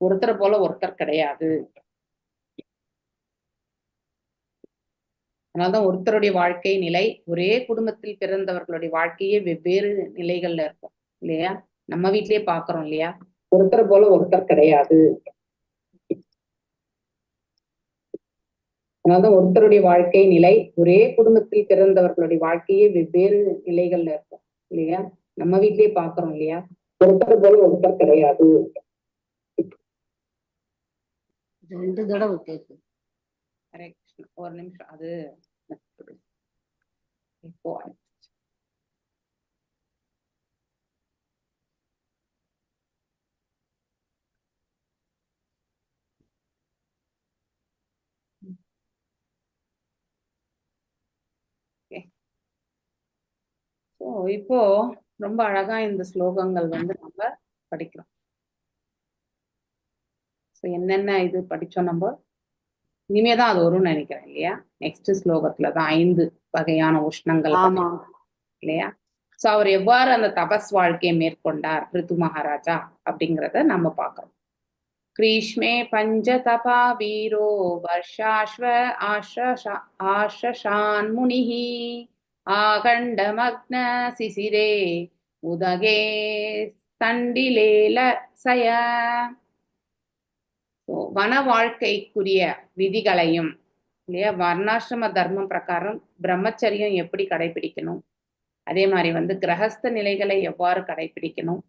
ஒருத்தரை போல ஒருத்தர் கிடையாது. அதனால்தான் ஒருத்தருடைய வாழ்க்கை நிலை, ஒரே குடும்பத்தில் பிறந்தவர்களுடைய வாழ்க்கையே வெவ்வேறு நிலைகள்ல இருக்கும் இல்லையா? நம்ம வீட்லயே பாக்குறோம் இல்லையா? ஒருத்தரை போல ஒருத்தர் கிடையாது. அதனால்தான் ஒருத்தருடைய வாழ்க்கை நிலை, ஒரே குடும்பத்தில் பிறந்தவர்களுடைய வாழ்க்கையே வெவ்வேறு நிலைகள்ல இருக்கும் இல்லையா? நம்ம வீட்லயே பாக்குறோம் இல்லையா? ஒருத்தரை போல ஒருத்தர் கிடையாது. 2 தடவை கேக்கு. ஒரு நிமிஷம், அது இப்போ இப்போ ரொம்ப அழகா இந்த ஸ்லோகங்கள் வந்து நம்ம படிக்கிறோம். என்னென்ன இது படிச்சோம் நம்ம, இனிமேதான் அது வரும்னு நினைக்கிறேன் இல்லையா? நெக்ஸ்ட் ஸ்லோகத்துலதான் 5 வகையான உஷ்ணங்கள் இல்லையா? சோ அவர் எவ்வாறு அந்த தபஸ் வாழ்க்கையை மேற்கொண்டார் ரிது மகாராஜா அப்படிங்கிறத நம்ம பார்க்கிறோம். கிரீஷ்மே பஞ்ச தபா வீரோ வர்ஷாஸ்வ ஆஷான் முனிஹி ஆகண்டமக்ன சிசிரே உதகே தண்டிலேல சய. வன வாழ்க்கைக்குரிய விதிகளையும் இல்லையா, வர்ணாசிரம தர்மம் பிரகாரம் பிரம்மச்சரியம் எப்படி கடைபிடிக்கணும், அதே மாதிரி வந்து கிரகஸ்த நிலைகளை எவ்வாறு கடைபிடிக்கணும்,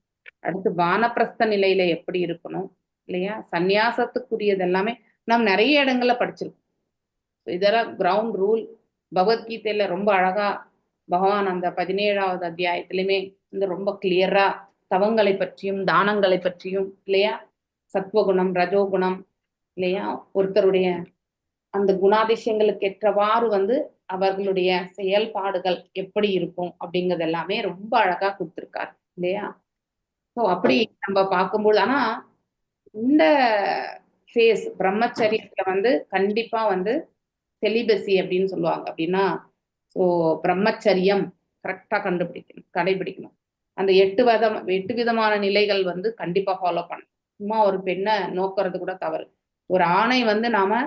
அடுத்து வானப்பிரஸ்த நிலையில எப்படி இருக்கணும் இல்லையா, சந்நியாசத்துக்குரியது எல்லாமே நாம் நிறைய இடங்கள்ல படிச்சிருக்கோம். இதெல்லாம் கிரவுண்ட் ரூல். பகவத்கீதையில ரொம்ப அழகா பகவான் அந்த 17வது அத்தியாயத்திலுமே வந்து ரொம்ப கிளியரா தவங்களை பற்றியும் தானங்களை பற்றியும் இல்லையா, சத்வகுணம் ரஜோகுணம் இல்லையா, ஒருத்தருடைய அந்த குணாதிசயங்களுக்கு ஏற்றவாறு வந்து அவர்களுடைய செயல்பாடுகள் எப்படி இருக்கும் அப்படிங்கிறது எல்லாமே ரொம்ப அழகா கொடுத்திருக்காரு இல்லையா. ஸோ அப்படி நம்ம பார்க்கும்போது, ஆனா இந்த ஃபேஸ் பிரம்மச்சரியத்துல வந்து கண்டிப்பா வந்து செலிபசி அப்படின்னு சொல்லுவாங்க. அப்படின்னா ஸோ பிரம்மச்சரியம் கரெக்டா கடைபிடிக்கணும். அந்த 8 விதமான நிலைகள் வந்து கண்டிப்பா ஃபாலோ பண்ணணும். சும்மா ஒரு பெண்ணை நோக்கிறது கூட தவறு. ஒரு ஆணை வந்து நாம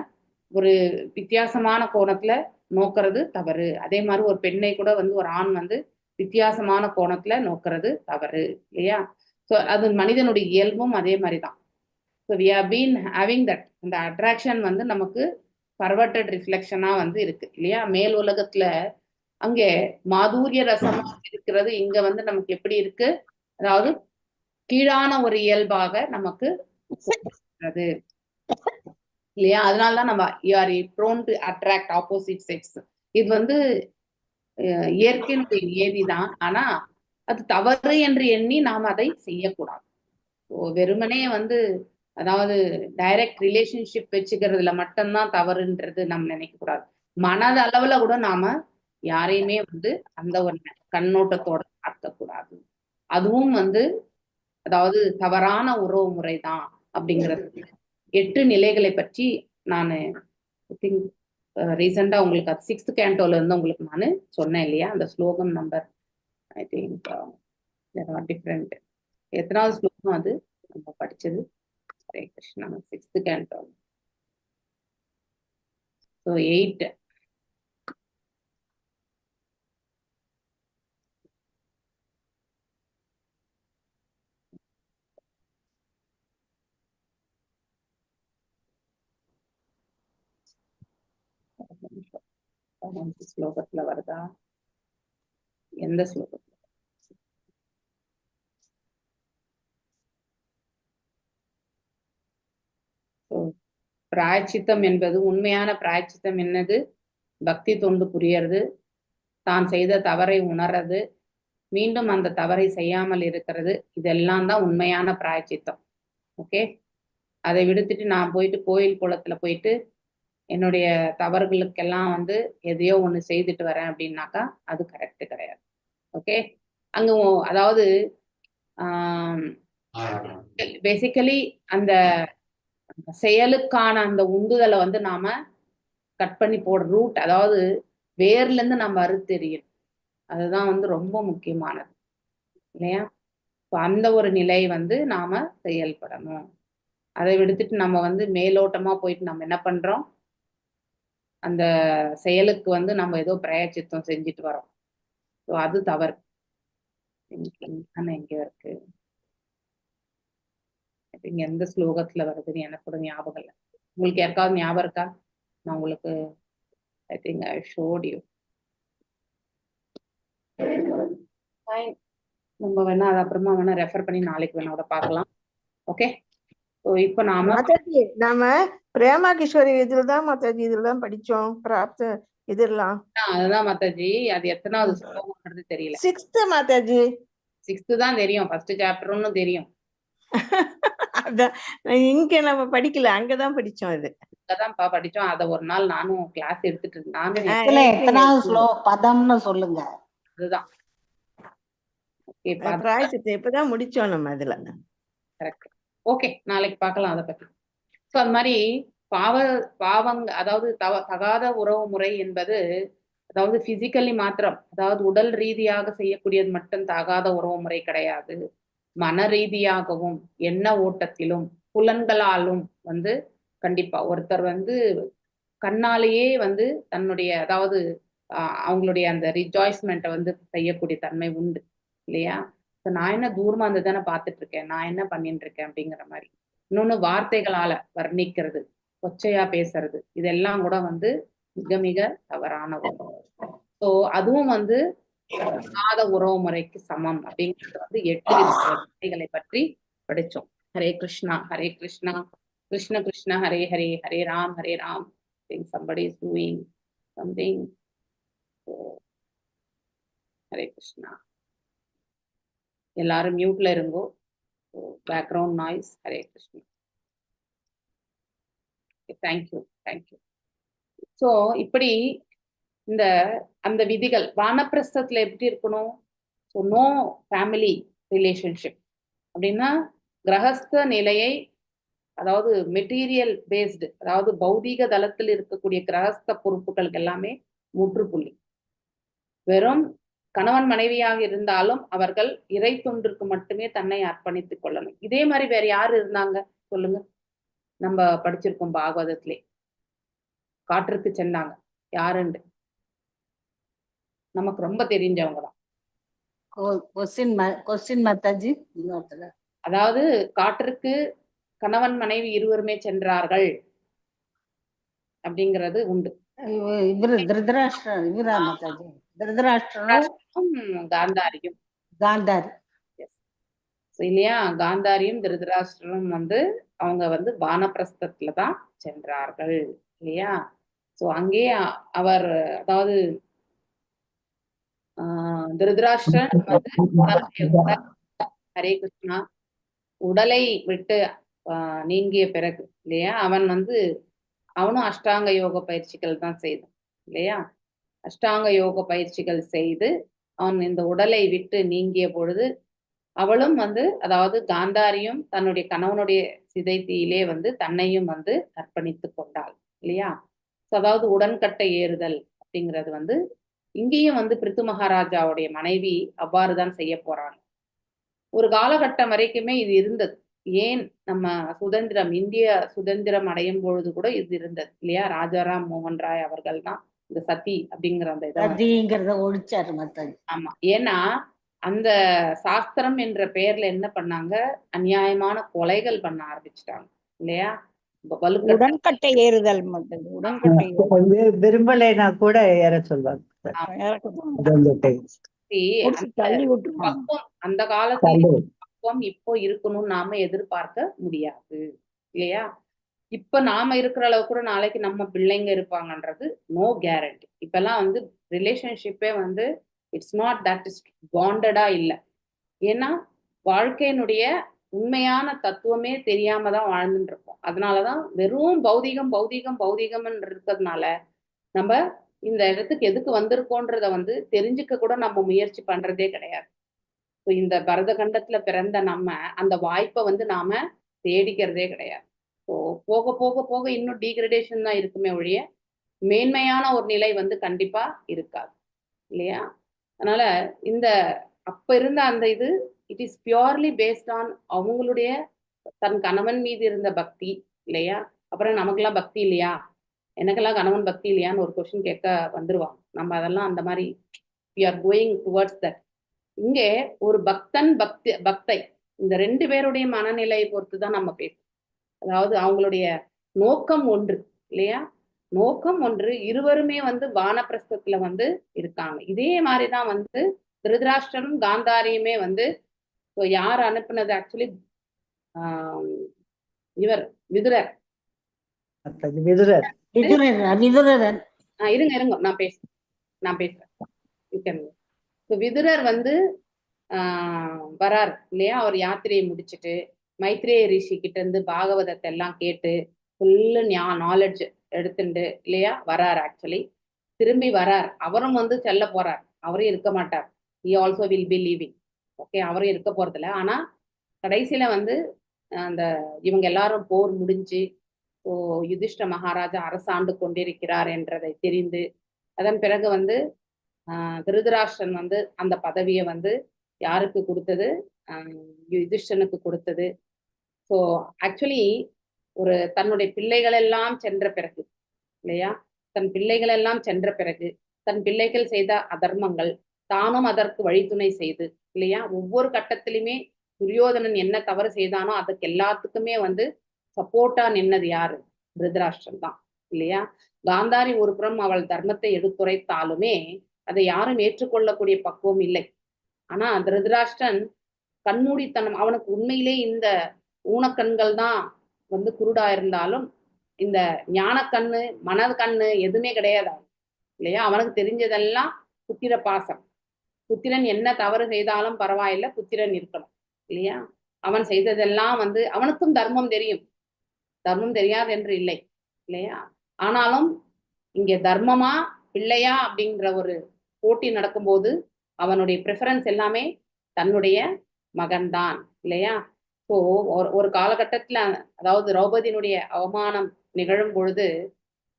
ஒரு வித்தியாசமான கோணத்துல நோக்கிறது தவறு. அதே மாதிரி ஒரு பெண்ணை கூட வந்து ஒரு ஆண் வந்து வித்தியாசமான கோணத்துல நோக்கிறது தவறு இல்லையா. ஸோ அது மனிதனுடைய இயல்பும் அதே மாதிரிதான். So we have been having that, அந்த அட்ராக்ஷன் வந்து நமக்கு பர்வர்டட் ரிஃப்ளெக்ஷனா வந்து இருக்கு இல்லையா. மேல் உலகத்துல அங்கே மாதுரிய ரசமா இருக்கிறது, இங்க வந்து நமக்கு எப்படி இருக்கு, அதாவது கீழான ஒரு இயல்பாக நமக்கு இல்லையா. அதனாலதான் நம்ம you are prone to attract opposite sex. இது வந்து இயற்கையினுடைய நியதிதான். ஆனா அது தவறு என்று எண்ணி நாம் அதை செய்யக்கூடாது. வெறுமனே வந்து அதாவது டைரக்ட் ரிலேஷன்ஷிப் வச்சுக்கிறதுல மட்டும்தான் தவறுன்றது நம்ம நினைக்க கூடாது. மனதளவுல கூட நாம யாரையுமே வந்து அந்த ஒரு கண்ணோட்டத்தோட பார்க்கக்கூடாது. அதுவும் வந்து அதாவது தவறான உறவு முறைதான் அப்படிங்கிறது. 8 நிலைகளை பற்றி நான் திங்க் ரீசெண்டா உங்களுக்கு 6th கேண்டோல இருந்து உங்களுக்கு நான் சொன்னேன் இல்லையா. அந்த ஸ்லோகம் நம்பர் ஐ திங்க் டிஃப்ரெண்ட். எத்தனாவது ஸ்லோகம் அது நம்ம படிச்சது? Hare Krishna, 6th canto. So 8. ஸ்லோகத்துல வருதா? எந்த ஸ்லோகத்துல? பிராயச்சித்தம் என்பது, உண்மையான பிராயச்சித்தம் என்னது? பக்தி தொண்டு புரியறது, தான் செய்த தவறை உணர்றது, மீண்டும் அந்த தவறை செய்யாமல் இருக்கிறது, இதெல்லாம் தான் உண்மையான பிராயச்சித்தம். ஓகே. அதை விடுத்துட்டு நான் போயிட்டு கோயில் குளத்துல போயிட்டு என்னுடைய தவறுகளுக்கெல்லாம் வந்து எதையோ ஒண்ணு செய்துட்டு வரேன் அப்படின்னாக்கா அது கரெக்ட் கிடையாது. ஓகே. அங்க அதாவது பேசிக்கலி அந்த செயலுக்கான அந்த உந்துதலை வந்து நாம கட் பண்ணி போடுற ரூட், அதாவது வேர்ல இருந்து நம்ம அறுத்தெறியணும். அதுதான் வந்து ரொம்ப முக்கியமானது இல்லையா. அந்த ஒரு நிலை வந்து நாம செயல்படணும். அதை விடுத்துட்டு நம்ம வந்து மேலோட்டமா போயிட்டு நம்ம என்ன பண்றோம், அந்த செயலுக்கு வந்து நம்ம ஏதோ பிராயச்சித்தம் செஞ்சுட்டு வரோம். ஸோ அது தவறு. எங்க இருக்கு, இங்க எந்த ஸ்லோகத்துல வருதுன்னு எனக்கு கூட ஞாபகம் இல்லை. உங்களுக்கு யாருக்காவது ஞாபகம் இருக்கா? நான் உங்களுக்கு ஐ திங்க் ஐ ஷோட் யூ. நம்ம வேணா அதை அப்புறமா வேணா ரெஃபர் பண்ணி நாளைக்கு வேணா கூட பார்க்கலாம். ஓகே, ஸோ இப்போ நாம மாதாஜி நாம பிரேமா கிஷோரி இதுலதான் மாதாஜி இதுலதான் படிச்சோம் பிராப்த இதெல்லாம். அதுதான் மாதாஜி, அது எத்தனாவது ஸ்லோகம்ன்றது தெரியல. 6th மாதாஜி. 6th தான் தெரியும், ஃபர்ஸ்ட் சாப்டர்னு தெரியும். அதான் இங்க நம்ம படிக்கல, அங்கதான் படிச்சோம். இது அதான் படிச்சோம். அதை ஒரு நாள் நானும் கிளாஸ் எடுத்துட்டு இருந்தேன். நானும் எத்தனாவது பதம்னு சொல்லுங்க. அதுதான் பிராயச்சித்தை இப்பதான் முடிச்சோம் நம்ம இதுல. கரெக்ட். ஓகே, நாளைக்கு பார்க்கலாம் அதை பத்தி. ஸோ அது மாதிரி பாவங்க, அதாவது தகாத உறவு முறை என்பது, அதாவது பிசிக்கலி மாத்திரம், அதாவது உடல் ரீதியாக செய்யக்கூடியது மட்டும் தகாத உறவு முறை கிடையாது. மன ரீதியாகவும் எண்ண ஓட்டத்திலும் புலன்களாலும் வந்து கண்டிப்பா ஒருத்தர் வந்து கண்ணாலேயே வந்து தன்னுடைய, அதாவது அவங்களுடைய அந்த ரிஜாய்ஸ்மெண்ட்டை வந்து செய்யக்கூடிய தன்மை உண்டு இல்லையா? இப்போ நான் என்ன தூரமா இருந்து தானே பார்த்துட்டு இருக்கேன், நான் என்ன பண்ணிட்டு இருக்கேன் அப்படிங்கிற மாதிரி. இன்னொன்னு வார்த்தைகளால வர்ணிக்கிறது, கொச்சையா பேசுறது, இதெல்லாம் கூட வந்து மிக மிக தவறான ஒன்று. ஸோ அதுவும் வந்து தகாத உறவு முறைக்கு சமம் அப்படிங்கிறது வந்து 8 விதிகளை பற்றி படிச்சோம். Hare Krishna Hare Krishna Krishna Krishna Hare Hare Hare Ram Hare Ram. somebody is doing something. So, Hare Krishna. எல்லாரும் மியூட்ல இருங்கோ, background noise. Hare Krishna. Thank you thank you. So இப்படி இந்த அந்த விதிகள் வானப்பிரஸ்தத்துல எப்படி இருக்கணும்? ஸோ நோ ஃபேமிலி ரிலேஷன்ஷிப் அப்படின்னா கிரகஸ்த நிலையை, அதாவது மெட்டீரியல் பேஸ்டு, அதாவது பௌதீக தளத்தில் இருக்கக்கூடிய கிரகஸ்த பொறுப்புகளுக்கு எல்லாமே முற்றுப்புள்ளி. வெறும் கணவன் மனைவியாக இருந்தாலும் அவர்கள் இறை தொண்டிற்கு மட்டுமே தன்னை அர்ப்பணித்துக் கொள்ளணும். இதே மாதிரி வேற யாரு இருந்தாங்க சொல்லுங்க? நம்ம படிச்சிருக்கோம் பாகவதத்திலே, காற்றுக்கு சென்றாங்க. யாருண்டு நமக்கு ரொம்ப தெரிஞ்சவங்க தான். அதாவது காற்றுக்கு கணவன் மனைவி இருவருமே சென்றார்கள் அப்படிங்கிறது உண்டு. காந்தாரியும் இல்லையா? காந்தாரியும் திருதராஷ்டிரனும் வந்து அவங்க வந்து வானப்பிரஸ்தத்துல தான் சென்றார்கள் இல்லையா? சோ அங்கே அவர், அதாவது திருதராஷ்டிரன் வந்து ஹரே கிருஷ்ணா உடலை விட்டு நீங்கிய பிறகு இல்லையா, அவனும் அஷ்டாங்க யோக பயிற்சிகள் தான் செய்தான் இல்லையா? அஷ்டாங்க யோக பயிற்சிகள் செய்து அவன் இந்த உடலை விட்டு நீங்கிய பொழுது அவளும் வந்து, அதாவது காந்தாரியும் தன்னுடைய கணவனுடைய சிதைத்தியிலே வந்து தன்னையும் வந்து அர்ப்பணித்து கொண்டாள் இல்லையா? அதாவது உடன்கட்டை ஏறுதல் அப்படிங்கிறது வந்து இங்கேயும் வந்து பிரித்து மகாராஜாவுடைய மனைவி அவ்வாறுதான் செய்ய போறாங்க. ஒரு காலகட்டம் வரைக்குமே இது இருந்தது. ஏன் நம்ம சுதந்திரம், இந்திய சுதந்திரம் அடையும் பொழுது கூட இது இருந்தது இல்லையா? ராஜாராம் மோகன் ராய் அவர்கள் தான் இந்த சதி அப்படிங்கிற அந்த இதை ஒழிச்சாரு. ஆமா, ஏன்னா அந்த சாஸ்திரம் என்ற பெயர்ல என்ன பண்ணாங்க, அநியாயமான கொலைகள் பண்ண ஆரம்பிச்சுட்டாங்க இல்லையா? உடன்கட்டை ஏறுதல், உடன்கட்டை விரும்பலைன்னா கூட ஏற சொல்லுவாங்க. அந்த காலத்துல பக்குவம் இப்போ இருக்கணும்னு நாம எதிர்பார்க்க முடியாது இல்லையா? இப்ப நாம இருக்கிற அளவு கூட நாளைக்கு நம்ம பிள்ளைங்க இருப்பாங்கன்றது நோ கேரண்டி. இப்ப எல்லாம் வந்து ரிலேஷன்ஷிப்பே வந்து இட்ஸ் நாட் தட் இஸ் பாண்டடா இல்லை. ஏன்னா வாழ்க்கையினுடைய உண்மையான தத்துவமே தெரியாம தான் வாழ்ந்துட்டு இருக்கோம். அதனாலதான் வெறும் பௌதிகம் பௌதிகம் பௌதிகம்னு இருக்கிறதுனால நம்ம இந்த இடத்துக்கு எதுக்கு வந்திருக்கோன்றத வந்து தெரிஞ்சுக்க கூட நம்ம முயற்சி பண்றதே கிடையாது. இந்த பரத கண்டத்துல பிறந்த நம்ம அந்த வாய்ப்பை வந்து நாம தேடிக்கிறதே கிடையாது. ஸோ போக போக போக இன்னும் டீக்ரடேஷன் தான் இருக்குமே ஒழிய மேன்மையான ஒரு நிலை வந்து கண்டிப்பா இருக்காது இல்லையா? அதனால இந்த அப்ப இருந்த அந்த இது it is purely based on அவங்களுடைய தன் கணவன் மீது இருந்த பக்தி இல்லையா, அப்புறம் நமக்கெல்லாம் பக்தி இல்லையா, எனக்கெல்லாம் கணவன் பக்தி இல்லையான்னு ஒரு கொஸ்டின் கேட்க வந்துருவாங்க. நம்ம அதெல்லாம் அந்த மாதிரி we are going towards that. இங்கே ஒரு பக்தன் பக்தை இந்த 2 பேருடைய மனநிலையை பொறுத்து தான் நம்ம பேசுறோம். அதாவது அவங்களுடைய நோக்கம் ஒன்று இல்லையா, நோக்கம் ஒன்று. இருவருமே வந்து வானப்பிரஸ்தத்துல வந்து இருக்காங்க. இதே மாதிரிதான் வந்து திருதராஷ்டிரனும் காந்தாரியுமே வந்து யார் அனுப்புனது ஆக்சுவலி இவர் விதுரர். விதுரர். விதுரன் இருங்க நான் பேசுறேன். விதுரர் வந்து வரார் இல்லையா, அவர் யாத்திரையை முடிச்சுட்டு மைத்ரேய ரிஷி கிட்ட இருந்து பாகவதத்தை எல்லாம் கேட்டு ஃபுல்லு நாலேஜ் எடுத்துட்டு இல்லையா வரார். ஆக்சுவலி திரும்பி வரார். அவரும் வந்து செல்ல போறார். அவரும் இருக்க மாட்டார். he also will be leaving. Okay, அவரும் இருக்க போறதில்ல. ஆனா கடைசியில வந்து அந்த இவங்க எல்லாரும் போர் முடிஞ்சு யுதிஷ்ட மகாராஜா அரசாண்டு கொண்டிருக்கிறார் என்றதை தெரிந்து அதன் பிறகு வந்து திருதராஷ்டிரன் வந்து அந்த பதவியை வந்து யாருக்கு கொடுத்தது, யுதிஷ்டனுக்கு கொடுத்தது. ஸோ ஆக்சுவலி ஒரு தன்னுடைய பிள்ளைகள் எல்லாம் சென்ற பிறகு இல்லையா, தன் பிள்ளைகள் எல்லாம் சென்ற பிறகு தன் பிள்ளைகள் செய்த அதர்மங்கள் தானும் அதற்கு வழித்துணை செய்து இல்லையா, ஒவ்வொரு கட்டத்திலுமே துரியோதனன் என்ன தவறு செய்தானோ அதுக்கு எல்லாத்துக்குமே வந்து சப்போர்ட்டா நின்னது யாரு, திருதராஷ்டிரன் தான் இல்லையா. காந்தாரி ஒரு புறம் அவள் தர்மத்தை எடுத்துரைத்தாலுமே அதை யாரும் ஏற்றுக்கொள்ளக்கூடிய பக்குவம் இல்லை. ஆனா திருதராஷ்டிரன் கண்மூடித்தனம், அவனுக்கு உண்மையிலே இந்த ஊனக்கண்கள் தான் வந்து குருடா இருந்தாலும் இந்த ஞானக்கண்ணு மனக்கண்ணு எதுவுமே கிடையாது இல்லையா. அவனுக்கு தெரிஞ்சதெல்லாம் புத்திர பாசம். புத்திரன் என்ன தவறு செய்தாலும் பரவாயில்ல, புத்திரன் இருக்கணும் இல்லையா. அவன் செய்ததெல்லாம் வந்து அவனுக்கும் தர்மம் தெரியும், தர்மம் தெரியாது என்று இல்லை இல்லையா. ஆனாலும் இங்கே தர்மமா பிள்ளையா அப்படிங்கிற ஒரு போட்டி நடக்கும்போது அவனுடைய ப்ரிஃபரன்ஸ் எல்லாமே தன்னுடைய மகன்தான் இல்லையா. ஸோ ஒரு காலகட்டத்துல அதாவது திரௌபதியினுடைய அவமானம் நிகழும் பொழுது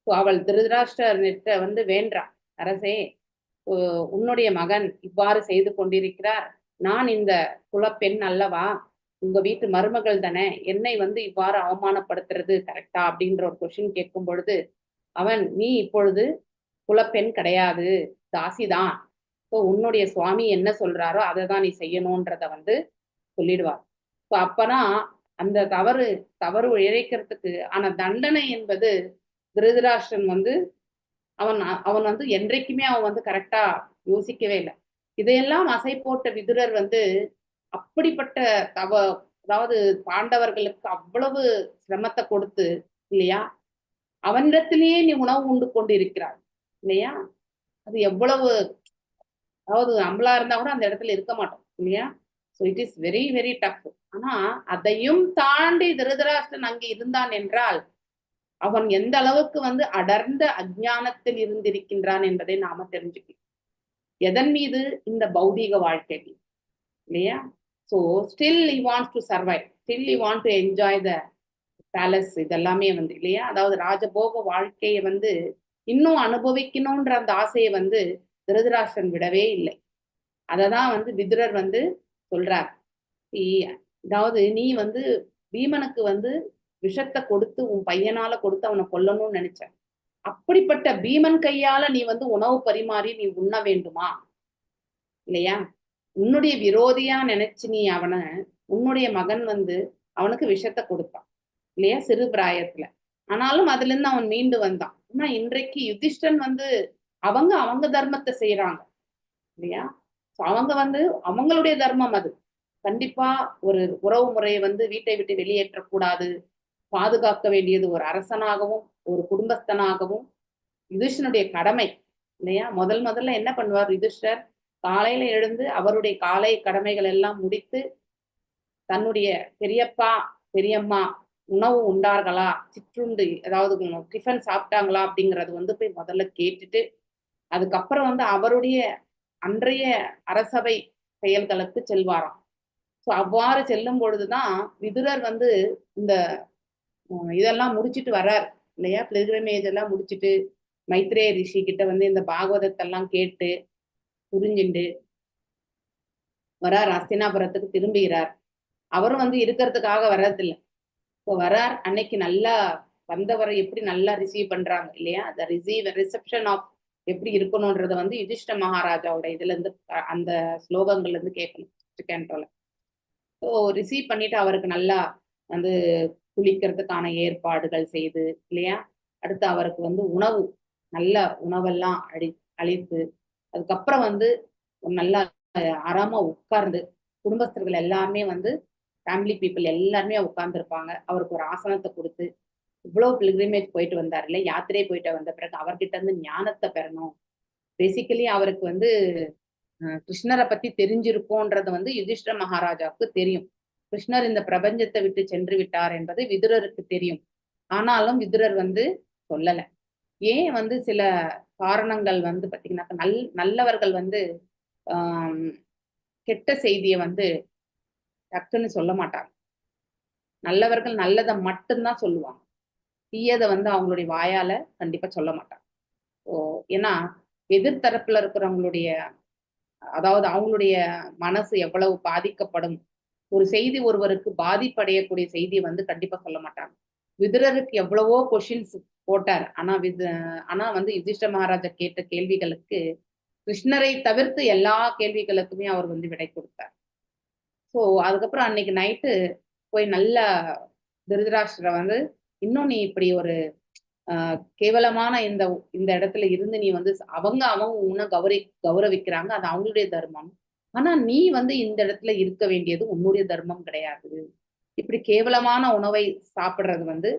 அவள் திருதராஷ்டிரனிட்ட வந்து வேண்டான், அரசே உன்னுடைய மகன் இவ்வாறு செய்து கொண்டிருக்கிறார், நான் இந்த குலப்பெண் அல்லவா, உங்க வீட்டு மருமகள் தானே, என்னை வந்து இவ்வாறு அவமானப்படுத்துறது கரெக்டா அப்படின்ற ஒரு கொஸ்டின் கேட்கும் பொழுது அவன் நீ இப்பொழுது குலப்பெண் கிடையாது, தாசிதான். ஸோ உன்னுடைய சுவாமி என்ன சொல்றாரோ அதை தான் நீ செய்யணும்ன்றத வந்து சொல்லிடுவார். ஸோ அப்பனா அந்த தவறு இழைக்கிறதுக்கு ஆனா தண்டனை என்பது திருதராஷ்டிரன் வந்து அவன் வந்து என்றைக்குமே அவன் வந்து கரெக்டா யோசிக்கவே இல்லை. இதையெல்லாம் அசை போட்ட விதுரர் வந்து அப்படிப்பட்ட அதாவது பாண்டவர்களுக்கு அவ்வளவு சிரமத்தை கொடுத்து இல்லையா, அவனிடத்திலேயே நீ உணவு உண்டு கொண்டு இருக்கிறார் இல்லையா. அது எவ்வளவு, அதாவது நம்மளா இருந்தா கூட அந்த இடத்துல இருக்க மாட்டோம் இல்லையா. So it is very very tough. ஆனா அதையும் தாண்டி திருதராஷ்டிரன் அங்கே இருந்தான் என்றால் அவன் எந்த அளவுக்கு வந்து அடர்ந்த அஜ்ஞானத்தில் இருந்திருக்கின்றான் என்பதை நாம தெரிஞ்சுக்கணும். எதன் மீது, இந்த பௌதீக வாழ்க்கை இல்லையா. So still he wants to survive, still he want to enjoy the palace, இதெல்லாமே வந்து இல்லையா. அதாவது ராஜபோக வாழ்க்கையை வந்து இன்னும் அனுபவிக்கணும்ன்ற அந்த ஆசையை வந்து திருதராஷ்டிரன் விடவே இல்லை. அததான் வந்து விதுரர் வந்து சொல்றார், அதாவது நீ வந்து பீமனுக்கு வந்து விஷத்தை கொடுத்து உன் பையனால கொடுத்து அவனை கொல்லணும்னு நினைச்ச, அப்படிப்பட்ட பீமன் கையால நீ வந்து உணவு பரிமாறி நீ உண்ண வேண்டுமா இல்லையா. உன்னுடைய விரோதியா நினைச்சு நீ அவனை, உன்னுடைய மகன் வந்து அவனுக்கு விஷத்தை கொடுத்தான் இல்லையா சிறு பிராயத்துல. ஆனாலும் அதுல இருந்து அவன் மீண்டு வந்தான். ஆனா இன்றைக்கு யுதிஷ்டன் வந்து அவங்க தர்மத்தை செய்யறாங்க இல்லையா. அவங்க வந்து அவங்களுடைய தர்மம் அது. கண்டிப்பா ஒரு உறவு முறையை வந்து வீட்டை விட்டு வெளியேற்றக்கூடாது, பாதுகாக்க வேண்டியது ஒரு அரசனாகவும் ஒரு குடும்பஸ்தனாகவும் யுதிஷ்டனுடைய கடமை இல்லையா. முதல்ல என்ன பண்ணுவார் யுதிஷ்டர், காலையில எழுந்து அவருடைய காலை கடமைகள் எல்லாம் முடித்து தன்னுடைய பெரியப்பா பெரியம்மா உணவு உண்டார்களா, சிற்றுண்டு அதாவது டிஃபன் சாப்பிட்டாங்களா அப்படிங்கறது வந்து போய் முதல்ல கேட்டுட்டு அதுக்கப்புறம் வந்து அவருடைய அன்றைய அரசவை செயல்களுக்கு செல்வாராம். ஸோ அவ்வாறு செல்லும் பொழுதுதான் விதுரர் வந்து இந்த இதெல்லாம் முடிச்சுட்டு வர்றார் இல்லையா. பிலிகிரிமேஜ் எல்லாம் முடிச்சுட்டு மைத்ரேய ரிஷி கிட்ட வந்து இந்த பாகவதத்தெல்லாம் கேட்டு புரிஞ்சுண்டு வரார், ஹஸ்தினாபுரத்துக்கு திரும்புகிறார். அவரும் வந்து இருக்கிறதுக்காக வர்றதில்லை. இப்போ வரார், அன்னைக்கு நல்லா வந்தவரை எப்படி நல்லா ரிசீவ் பண்றாங்க இல்லையா? அந்த ரிசெப்ஷன் ஆஃப் எப்படி இருக்கணும்ன்றத வந்து யுதிஷ்ட மகாராஜாவோட இதுல இருந்து அந்த ஸ்லோகங்கள்ல இருந்து கேட்கணும் கேண்டோல. ஸோ ரிசீவ் பண்ணிட்டு அவருக்கு நல்லா வந்து குளிக்கிறதுக்கான ஏற்பாடுகள் செய்து இல்லையா? அடுத்து அவருக்கு வந்து உணவு நல்ல உணவெல்லாம் அளித்து அதுக்கப்புறம் வந்து நல்லா ஆறாம உட்கார்ந்து குடும்பஸ்தர்கள் எல்லாமே வந்து ஃபேமிலி பீப்புள் எல்லாருமே உட்கார்ந்துருப்பாங்க. அவருக்கு ஒரு ஆசனத்தை கொடுத்து இவ்வளவு பில்கிரிமேஜ் போயிட்டு வந்தார் இல்லை, யாத்திரை போயிட்டு வந்த பிறகு அவர்கிட்ட இருந்து ஞானத்தை பெறணும். பேசிக்கலி அவருக்கு வந்து கிருஷ்ணரை பத்தி தெரிஞ்சிருக்கோன்றது வந்து யுதிஷ்டர மகாராஜாவுக்கு தெரியும். கிருஷ்ணர் இந்த பிரபஞ்சத்தை விட்டு சென்று விட்டார் என்பது விதுரருக்கு தெரியும். ஆனாலும் விதுரர் வந்து சொல்லல. ஏன் வந்து சில காரணங்கள் வந்து பாத்தீங்கன்னாக்கா நல்லவர்கள் வந்து ஆஹ் கெட்ட செய்தியை வந்து டக்குன்னு சொல்ல மாட்டாங்க. நல்லவர்கள் நல்லதை மட்டும்தான் சொல்லுவாங்க. தீயதை வந்து அவங்களுடைய வாயால கண்டிப்பா சொல்ல மாட்டாங்க. ஏன்னா எதிர்த்தரப்புல இருக்கிறவங்களுடைய அதாவது அவங்களுடைய மனசு எவ்வளவு பாதிக்கப்படும், ஒரு செய்தி ஒருவருக்கு பாதிப்படையக்கூடிய செய்தியை வந்து கண்டிப்பா சொல்ல மாட்டாங்க. விதுரருக்கு எவ்வளவோ கொஷின்ஸ் போட்டார். ஆனா வந்து யுதிஷ்ட மகாராஜா கேட்ட கேள்விகளுக்கு கிருஷ்ணரை தவிர்த்து எல்லா கேள்விகளுக்குமே அவர் வந்து விடை கொடுத்தார். ஸோ அதுக்கப்புறம் அன்னைக்கு நைட்டு போய் நல்லா திருதராஷ்டிர வந்து இன்னும் நீ இப்படி ஒரு கேவலமான இந்த இந்த இடத்துல இருந்து நீ வந்து அவங்க உன்னை கௌரவிக்கிறாங்க, அது அவங்களுடைய தர்மம். ஆனா நீ வந்து இந்த இடத்துல இருக்க வேண்டியது உன்னுடைய தர்மம் கிடையாது. இப்படி கேவலமான உணவை சாப்பிடுறது வந்து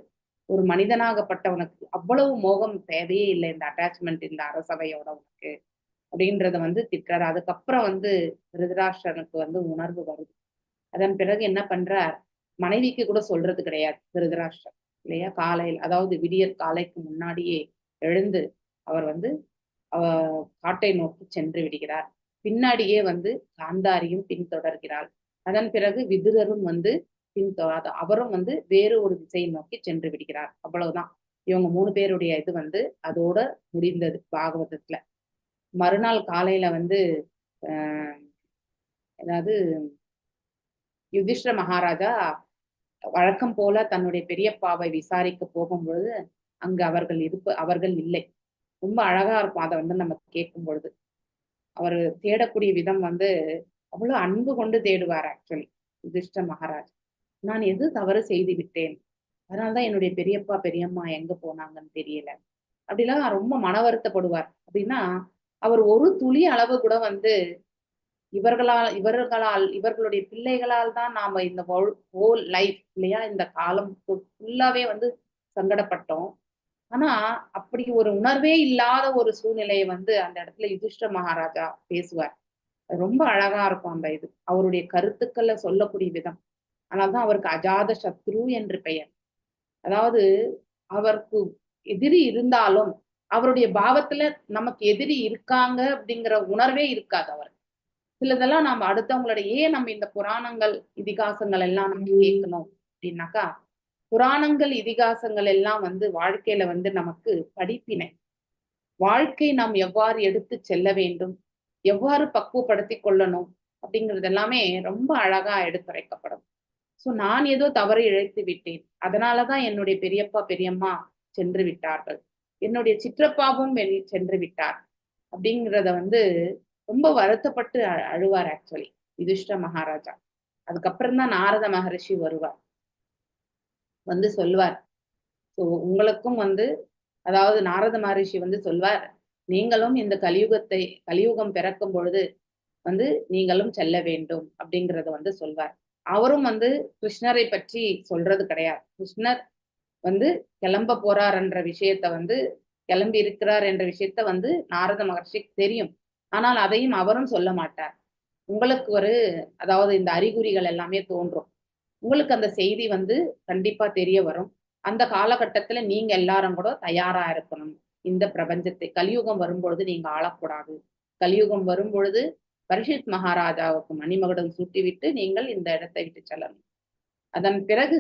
ஒரு மனிதனாகப்பட்டவனுக்கு அவ்வளவு மோகம் தேவையே இல்லை, இந்த அட்டாச்மெண்ட் இந்த அரசவையோட உனக்கு அப்படின்றத வந்து திட்டுறாரு. அதுக்கப்புறம் வந்து திருதராஷ்டிரனுக்கு வந்து உணர்வு வருது. அதன் பிறகு என்ன பண்றார், மனைவிக்கு கூட சொல்றது கிடையாது திருதராஷ்டிரன் இல்லையா? காலையில் அதாவது விடியற் காலைக்கு முன்னாடியே எழுந்து அவர் வந்து காட்டை நோக்கி சென்று விடுகிறார். பின்னாடியே வந்து காந்தாரியும் பின்தொடர்கிறாள். அதன் பிறகு விதுரரும் வந்து அவரும் வந்து வேறு ஒரு திசையை நோக்கி சென்று விடுகிறார். அவ்வளவுதான். இவங்க 3 பேருடைய இது வந்து அதோட முடிந்தது பாகவதத்துல. மறுநாள் காலையில வந்து அதாவது யுதிஷ்டர மகாராஜா வழக்கம் போல தன்னுடைய பெரியப்பாவை விசாரிக்க போகும்பொழுது அங்கு அவர்கள் இல்லை. ரொம்ப அழகா இருக்கும் அதை வந்து நம்ம கேட்கும் பொழுது. அவர் தேடக்கூடிய விதம் வந்து அவ்வளவு அன்பு கொண்டு தேடுவார். ஆக்சுவலி யுதிஷ்டர மகாராஜ், நான் எது தவறு செய்து விட்டேன், அதனால்தான் என்னுடைய பெரியப்பா பெரியம்மா எங்க போனாங்கன்னு தெரியல அப்படிலாம் ரொம்ப மன வருத்தப்படுவார். அப்படின்னா அவர் ஒரு துளி அளவு கூட வந்து இவர்களுடைய பிள்ளைகளால் தான் நாம இந்த ஹோல் லைஃப் இல்லையா, இந்த காலம் ஃபுல்லாவே வந்து சங்கடப்பட்டோம். ஆனா அப்படி ஒரு உணர்வே இல்லாத ஒரு சூழ்நிலையை வந்து அந்த இடத்துல யுதிஷ்டர மகாராஜா பேசுவார். ரொம்ப அழகா இருக்கும் அந்த இது, அவருடைய கருத்துக்களை சொல்லக்கூடிய விதம். அதனால்தான் அவருக்கு அஜாத சத்ரு என்று பெயர். அதாவது அவருக்கு எதிரி இருந்தாலும் அவருடைய பாவத்துல நமக்கு எதிரி இருக்காங்க அப்படிங்கிற உணர்வே இருக்காது அவர். சிலதெல்லாம் நம்ம அடுத்தவங்களுடைய ஏன் நம்ம இந்த புராணங்கள் இதிகாசங்கள் எல்லாம் நம்ம கேட்கணும் அப்படின்னாக்கா, புராணங்கள் இதிகாசங்கள் எல்லாம் வந்து வாழ்க்கையில வந்து நமக்கு படிப்பினை. வாழ்க்கை நாம் எவ்வாறு எடுத்து செல்ல வேண்டும், எவ்வாறு பக்குவப்படுத்தி கொள்ளணும் அப்படிங்கிறது எல்லாமே ரொம்ப அழகா எடுத்துரைக்கப்படும். ஸோ நான் ஏதோ தவறு இழைத்து விட்டேன், அதனாலதான் என்னுடைய பெரியப்பா பெரியம்மா சென்று விட்டார்கள், என்னுடைய சிற்றப்பாவும் சென்று விட்டார் அப்படிங்கிறத வந்து ரொம்ப வருத்தப்பட்டு அழுவார் ஆக்சுவலி யுதிஷ்டர மகாராஜா. அதுக்கப்புறம் தான் நாரத மகரிஷி வருவார், வந்து சொல்வார். ஸோ உங்களுக்கும் வந்து அதாவது நாரத மகரிஷி வந்து சொல்வார், நீங்களும் இந்த கலியுகம் பிறக்கும் பொழுது வந்து நீங்களும் செல்ல வேண்டும் அப்படிங்கிறத வந்து சொல்வார். அவரும் வந்து கிருஷ்ணரை பற்றி சொல்றது கிடையாது. கிருஷ்ணர் வந்து கிளம்ப போறார் என்ற விஷயத்த வந்து கிளம்பி இருக்கிறார் என்ற விஷயத்த வந்து நாரத மகர்ஷிக்கு தெரியும். ஆனால் அதையும் அவரும் சொல்ல மாட்டார். உங்களுக்கு அதாவது இந்த அறிகுறிகள் எல்லாமே தோன்றும், உங்களுக்கு அந்த செய்தி வந்து கண்டிப்பா தெரிய வரும். அந்த காலகட்டத்துல நீங்க எல்லாரும் கூட தயாரா இருக்கணும். இந்த பிரபஞ்சத்தை கலியுகம் வரும்பொழுது நீங்க ஆளக்கூடாது. கலியுகம் வரும் பொழுது பரீட்சித் மகாராஜாவுக்கு மணிமகுடம் சூட்டிவிட்டு நீங்கள் இந்த இடத்தை விட்டு செல்லணும். அதன் பிறகு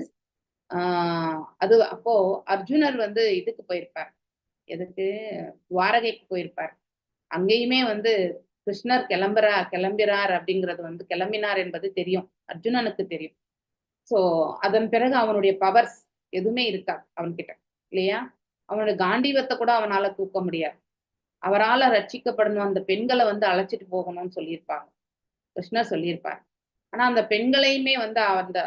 அது அப்போ அர்ஜுனர் வந்து இதுக்கு போயிருப்பார், எதுக்கு, துவாரகைக்கு போயிருப்பார். அங்கேயுமே வந்து கிருஷ்ணர் கிளம்பினார் அப்படிங்கிறது வந்து கிளம்பினார் என்பது தெரியும், அர்ஜுனனுக்கு தெரியும். ஸோ அதன் பிறகு அவனுடைய பவர்ஸ் எதுவுமே இருக்காது அவன்கிட்ட, இல்லையா? அவனுடைய காண்டீவத்தை கூட அவனால தூக்க முடியாது. அவரால் ரட்சிக்கப்படணும், அந்த பெண்களை வந்து அழைச்சிட்டு போகணும்னு சொல்லியிருப்பாங்க, கிருஷ்ணர் சொல்லியிருப்பார். ஆனா அந்த பெண்களையுமே வந்து அந்த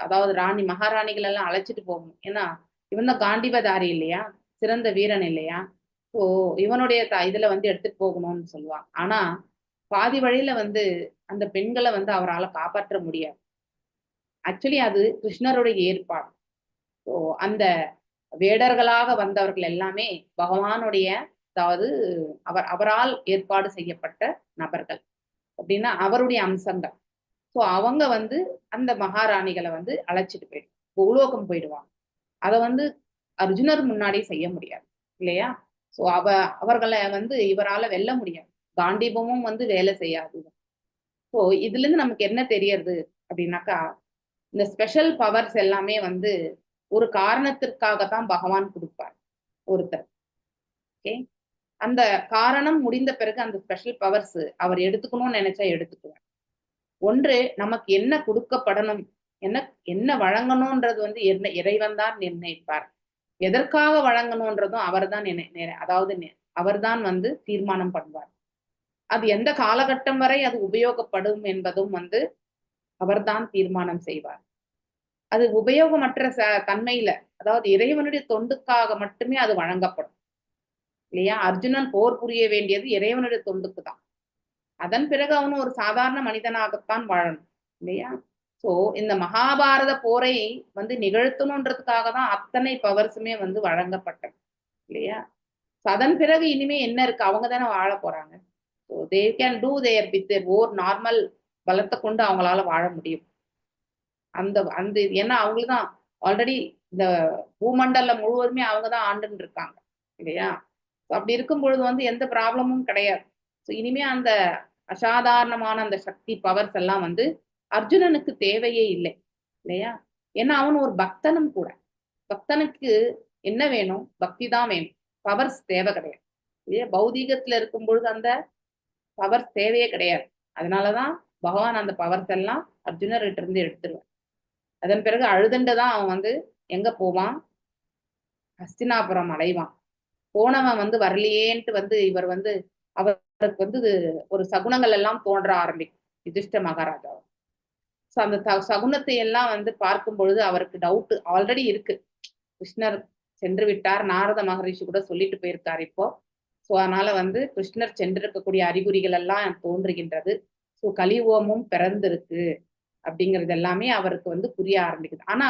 அதாவது ராணி மகாராணிகள் எல்லாம் அழைச்சிட்டு போகணும். ஏன்னா இவன் தான் காண்டீவதாரி இல்லையா, சிறந்த வீரன் இல்லையா? ஸோ இவனுடைய இதுல வந்து எடுத்துட்டு போகணும்னு சொல்லுவாங்க. ஆனா பாதி வழியில வந்து அந்த பெண்களை வந்து அவரால் காப்பாற்ற முடியாது. ஆக்சுவலி அது கிருஷ்ணருடைய ஏற்பாடு. ஸோ அந்த வேடர்களாக வந்தவர்கள் எல்லாமே பகவானுடைய, அதாவது அவரால் ஏற்பாடு செய்யப்பட்ட நபர்கள், அப்படின்னா அவருடைய அம்சங்கள். ஸோ அவங்க வந்து அந்த மகாராணிகளை வந்து அழைச்சிட்டு போயிடுவாங்க, பூலோகம் போயிடுவாங்க. அதை வந்து அர்ஜுனர் முன்னாடி செய்ய முடியாது, இல்லையா? ஸோ அவர்களை வந்து இவரால வெல்ல முடியாது. காண்டீபமும் வந்து வேலை செய்யாது. ஸோ இதுல இருந்து நமக்கு என்ன தெரியறது அப்படின்னாக்கா, இந்த ஸ்பெஷல் பவர்ஸ் எல்லாமே வந்து ஒரு காரணத்திற்காக தான் பகவான் கொடுப்பார் ஒருத்தர். ஓகே, அந்த காரணம் முடிந்த பிறகு அந்த ஸ்பெஷல் பவர்ஸ் அவர் எடுத்துக்கணும்னு நினைச்சா எடுத்துக்குவார். ஒன்று, நமக்கு என்ன கொடுக்கப்படணும், என்ன என்ன வழங்கணும்ன்றது வந்து இறைவன் தான் நிர்ணயிப்பார். எதற்காக வழங்கணும்ன்றதும் அவர் தான் அதாவது அவர் தான் வந்து தீர்மானம் பண்ணுவார். அது எந்த காலகட்டம் வரை அது உபயோகப்படும் என்பதும் வந்து அவர்தான் தீர்மானம் செய்வார். அது உபயோகமற்ற தன்மையில, அதாவது இறைவனுடைய தொண்டுக்காக மட்டுமே அது வழங்கப்படும், இல்லையா? அர்ஜுனன் போர் புரிய வேண்டியது இறைவனுடைய தொண்டுக்கு தான். அதன் பிறகு அவனும் ஒரு சாதாரண மனிதனாகத்தான் வாழணும், இல்லையா? சோ இந்த மகாபாரத போரை வந்து நிகழ்த்தணுன்றதுக்காக தான் அத்தனை பவர்ஸுமே வந்து வழங்கப்பட்டது, இல்லையா? அதன் பிறகு இனிமே என்ன இருக்கு, அவங்க தானே வாழ போறாங்க. So they can do there with their ஓர் நார்மல் பலத்தை கொண்டு அவங்களால வாழ முடியும். அந்த அந்த ஏன்னா அவங்களுக்கு தான் ஆல்ரெடி இந்த பூமண்டலம் முழுவதுமே அவங்க தான் ஆண்டுன்னு இருக்காங்க, இல்லையா? அப்படி இருக்கும் பொழுது வந்து எந்த ப்ராப்ளமும் கிடையாது. ஸோ இனிமே அந்த அசாதாரணமான அந்த சக்தி பவர்ஸ் எல்லாம் வந்து அர்ஜுனனுக்கு தேவையே இல்லை, இல்லையா? ஏன்னா அவன் ஒரு பக்தனும் கூட. பக்தனுக்கு என்ன வேணும்? பக்தி தான் வேணும், பவர்ஸ் தேவை கிடையாது, இல்லையா? பௌதீகத்துல இருக்கும் பொழுது அந்த பவர்ஸ் தேவையே கிடையாது. அதனாலதான் பகவான் அந்த பவர்ஸ் எல்லாம் அர்ஜுனர்கிட்ட இருந்து எடுத்துருவான். அதன் பிறகு அழுதுண்டுதான் அவன் வந்து எங்க போவான்? ஹஸ்தினாபுரம் அடைவான். போனவன் வந்து வரலையேன்ட்டு வந்து இவர் வந்து அவருக்கு வந்து ஒரு சகுனங்கள் எல்லாம் தோன்ற ஆரம்பிக்கும் யுதிஷ்ட மகாராஜா. ஸோ அந்த சகுனத்தை எல்லாம் வந்து பார்க்கும் பொழுது அவருக்கு டவுட் ஆல்ரெடி இருக்கு. கிருஷ்ணர் சென்று விட்டார், நாரத மகரிஷி கூட சொல்லிட்டு போயிருக்காரு இப்போ. ஸோ அதனால வந்து கிருஷ்ணர் சென்றிருக்கக்கூடிய அறிகுறிகள் எல்லாம் தோன்றுகின்றது. ஸோ கலியுகமும் பிறந்திருக்கு அப்படிங்கிறது எல்லாமே அவருக்கு வந்து புரிய ஆரம்பிக்குது. ஆனா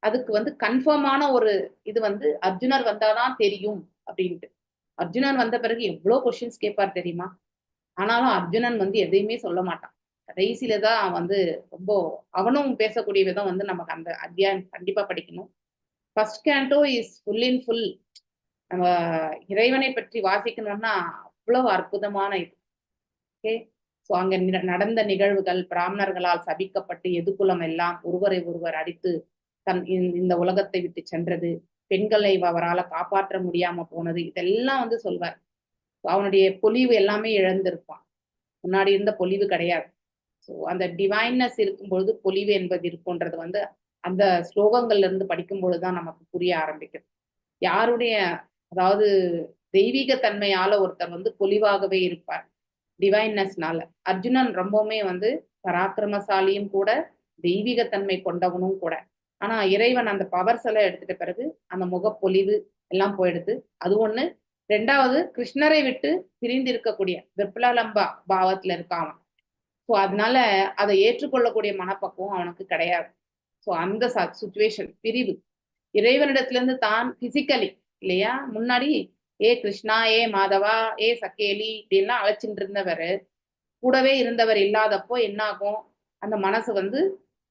அதுக்கு வந்து கன்ஃபார்மான ஒரு இது வந்து அர்ஜுனர் வந்தாதான் தெரியும் அப்படின்ட்டு. அர்ஜுனன் வந்த பிறகு எவ்வளவு கொஸ்டின்ஸ் கேட்பார் தெரியுமா? ஆனாலும் அர்ஜுனன் வந்து எதையுமே சொல்ல மாட்டான். கடைசியில தான் வந்து ரொம்ப அவனும் பேசக்கூடிய விதம் வந்து நமக்கு அந்த அத்தியாயம் கண்டிப்பா படிக்கணும். First canto is full in full. நம்ம இறைவனை பற்றி வாசிக்கணும்னா அவ்வளவு அற்புதமான இது. ஓகே, ஸோ அங்க நடந்த நிகழ்வுகள், பிராமணர்களால் சபிக்கப்பட்டு எதுகுலம் எல்லாம் ஒருவரை ஒருவர் அடித்து இந்த உலகத்தை விட்டு சென்றது, பெண்களை அவரால் காப்பாற்ற முடியாம போனது, இதெல்லாம் வந்து சொல்வார். அவனுடைய பொலிவு எல்லாமே இழந்திருப்பான், முன்னாடி இருந்த பொலிவு கிடையாது. ஸோ அந்த டிவைன்னஸ் இருக்கும்பொழுது பொலிவு என்பது இருக்குன்றது வந்து அந்த ஸ்லோகங்கள்ல இருந்து படிக்கும் பொழுதுதான் நமக்கு புரிய ஆரம்பிக்குது. யாருடைய, அதாவது தெய்வீக தன்மையால ஒருத்தர் வந்து பொலிவாகவே இருப்பார் டிவைன்னஸ்னால. அர்ஜுனன் ரொம்பவுமே வந்து பராக்கிரமசாலியும் கூட, தெய்வீகத்தன்மை கொண்டவனும் கூட. ஆனா இறைவன் அந்த பவர்ஸ் எல்லாம் எடுத்துட்ட பிறகு அந்த முகப்பொலிவு எல்லாம் போயிடுது. அது ஒண்ணு. ரெண்டாவது, கிருஷ்ணரை விட்டு பிரிந்து இருக்கக்கூடிய விப்லலம்பா பாவத்துல இருக்கான். ஸோ அதனால அதை ஏற்றுக்கொள்ளக்கூடிய மனப்பக்குவம் அவனுக்கு கிடையாது. ஸோ அந்த சுச்சுவேஷன், பிரிவு, இறைவனிடத்துல இருந்து தான் பிசிக்கலி, இல்லையா? முன்னாடி ஏ கிருஷ்ணா, ஏ மாதவா, ஏ சக்கேலி இப்படின்லாம் அழைச்சிட்டு இருந்தவர், கூடவே இருந்தவர் இல்லாதப்போ என்ன ஆகும்? அந்த மனசு வந்து,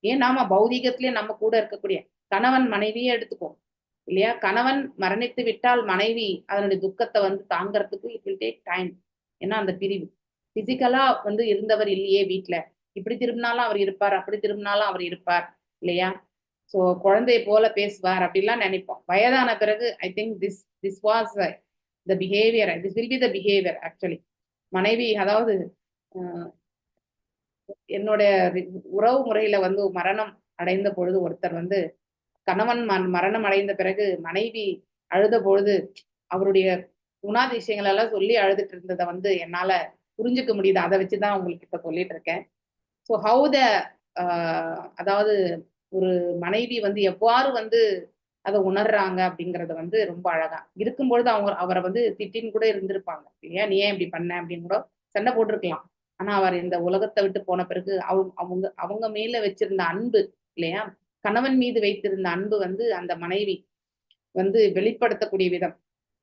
ஏன் நாம பௌதீகத்திலேயே நம்ம கூட இருக்கக்கூடிய கணவன் மனைவியே எடுத்துக்கோம், இல்லையா? கணவன் மரணித்து விட்டால் மனைவி அதனுடைய துக்கத்தை வந்து தாங்கறதுக்கு இட் வில் டேக் டைம். ஏன்னா அந்த பிரிவு பிசிக்கலா வந்து இருந்தவர் இல்லையே வீட்டுல, இப்படி திரும்பினாலும் அவர் இருப்பார், அப்படி திரும்பினாலும் அவர் இருப்பார், இல்லையா? ஸோ குழந்தைய போல பேசுவார் அப்படிலாம் நினைப்போம். வயதான பிறகு I think this was the behaviour, this will be the behaviour actually. மனைவி, அதாவது என்னோட உறவு முறையில வந்து மரணம் அடைந்த பொழுது ஒருத்தர் வந்து கணவன் மரணம் அடைந்த பிறகு மனைவி அழுத பொழுது அவருடைய குணாதிசயங்கள் எல்லாம் சொல்லி அழுதுட்டு இருந்ததை வந்து என்னால புரிஞ்சுக்க முடியுது. அதை வச்சுதான் உங்களுக்கு இப்ப சொல்லிட்டு இருக்கேன். ஸோ ஹவு த அதாவது ஒரு மனைவி வந்து எவ்வாறு வந்து அதை உணர்றாங்க அப்படிங்கறது வந்து ரொம்ப அழகா இருக்கும்பொழுது அவரை வந்து திட்டின்னு கூட இருந்திருப்பாங்க இல்லையா, நீ ஏன் இப்படி பண்ண அப்படின்னு கூட சண்டை போட்டிருக்கலாம். ஆனா அவர் இந்த உலகத்தை விட்டு போன பிறகு அவங்க அவங்க மேல வச்சிருந்த அன்பு இல்லையா, கணவன் மீது வைத்திருந்த அன்பு வந்து அந்த மனைவி வந்து வெளிப்படுத்தக்கூடிய விதம்.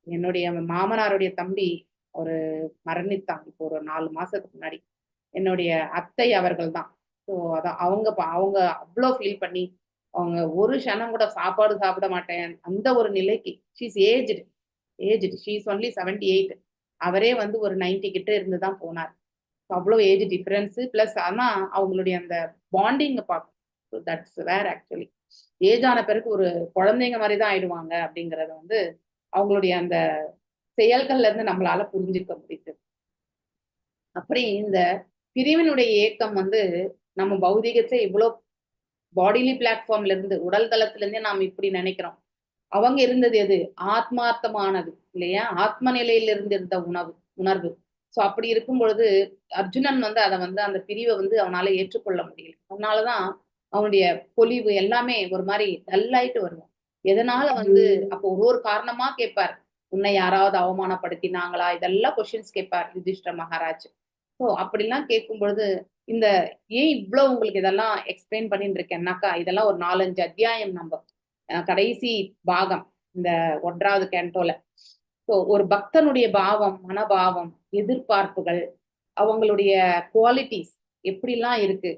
என்னுடைய மாமனாருடைய தம்பி ஒரு மரணித்தாங்க இப்போ ஒரு 4 மாசத்துக்கு முன்னாடி. என்னுடைய அத்தை அவர்கள் தான். ஸோ அதான் அவங்க அவங்க அவ்வளோ ஃபீல் பண்ணி அவங்க ஒரு க்ஷணம் கூட சாப்பாடு சாப்பிட மாட்டேன் அந்த ஒரு நிலைக்கு. She's aged she's only 78. அவரே வந்து ஒரு 90 கிட்ட இருந்து தான் போனார். அவ்வளோ ஏஜ் டிஃபரன்ஸ் பிளஸ். ஆனா அவங்களுடைய அந்த பாண்டிங்க பார்க்கும், தட்ஸ் வேர் ஆக்சுவலி. ஏஜ் ஆன பிறகு ஒரு குழந்தைங்க மாதிரி தான் ஆயிடுவாங்க அப்படிங்கறத வந்து அவங்களுடைய அந்த செயல்கள்ல இருந்து நம்மளால புரிஞ்சுக்க முடியுது. அப்படி இந்த பிரிவினுடைய ஏக்கம் வந்து நம்ம பௌதிகத்துல இவ்வளவு பாடிலி பிளாட்ஃபார்ம்ல இருந்து உடல் தளத்துல இருந்தே நாம் இப்படி நினைக்கிறோம். அவங்க இருந்தது எது ஆத்மார்த்தமானது இல்லையா, ஆத்ம நிலையில இருந்து இருந்த உணர்வு. ஸோ அப்படி இருக்கும் பொழுது அர்ஜுனன் வந்து அதை வந்து அந்த பிரிவை வந்து அவனால ஏற்றுக்கொள்ள முடியல. அதனாலதான் அவனுடைய பொலிவு எல்லாமே ஒரு மாதிரி டல்லாயிட்டு வருவான். எதனால வந்து அப்போ ஒரு காரணமா கேட்பார். உன்னை யாராவது அவமானப்படுத்தினாங்களா, இதெல்லாம் கொஸ்டின்ஸ் கேட்பார் யுதிஷ்டர் மகாராஜ். ஸோ அப்படிலாம் கேட்கும் பொழுது இந்த ஏன் இவ்வளவு உங்களுக்கு இதெல்லாம் எக்ஸ்பிளைன் பண்ணிட்டு இருக்கேன்னாக்கா, இதெல்லாம் ஒரு 4-5 அத்தியாயம் நம்ம கடைசி பாகம் இந்த 1வது கேண்டோல. ஸோ ஒரு பக்தனுடைய பாவம், மனபாவம், எதிர்பார்ப்புகள், அவங்களுடைய குவாலிட்டிஸ் எப்படிலாம் இருக்கு,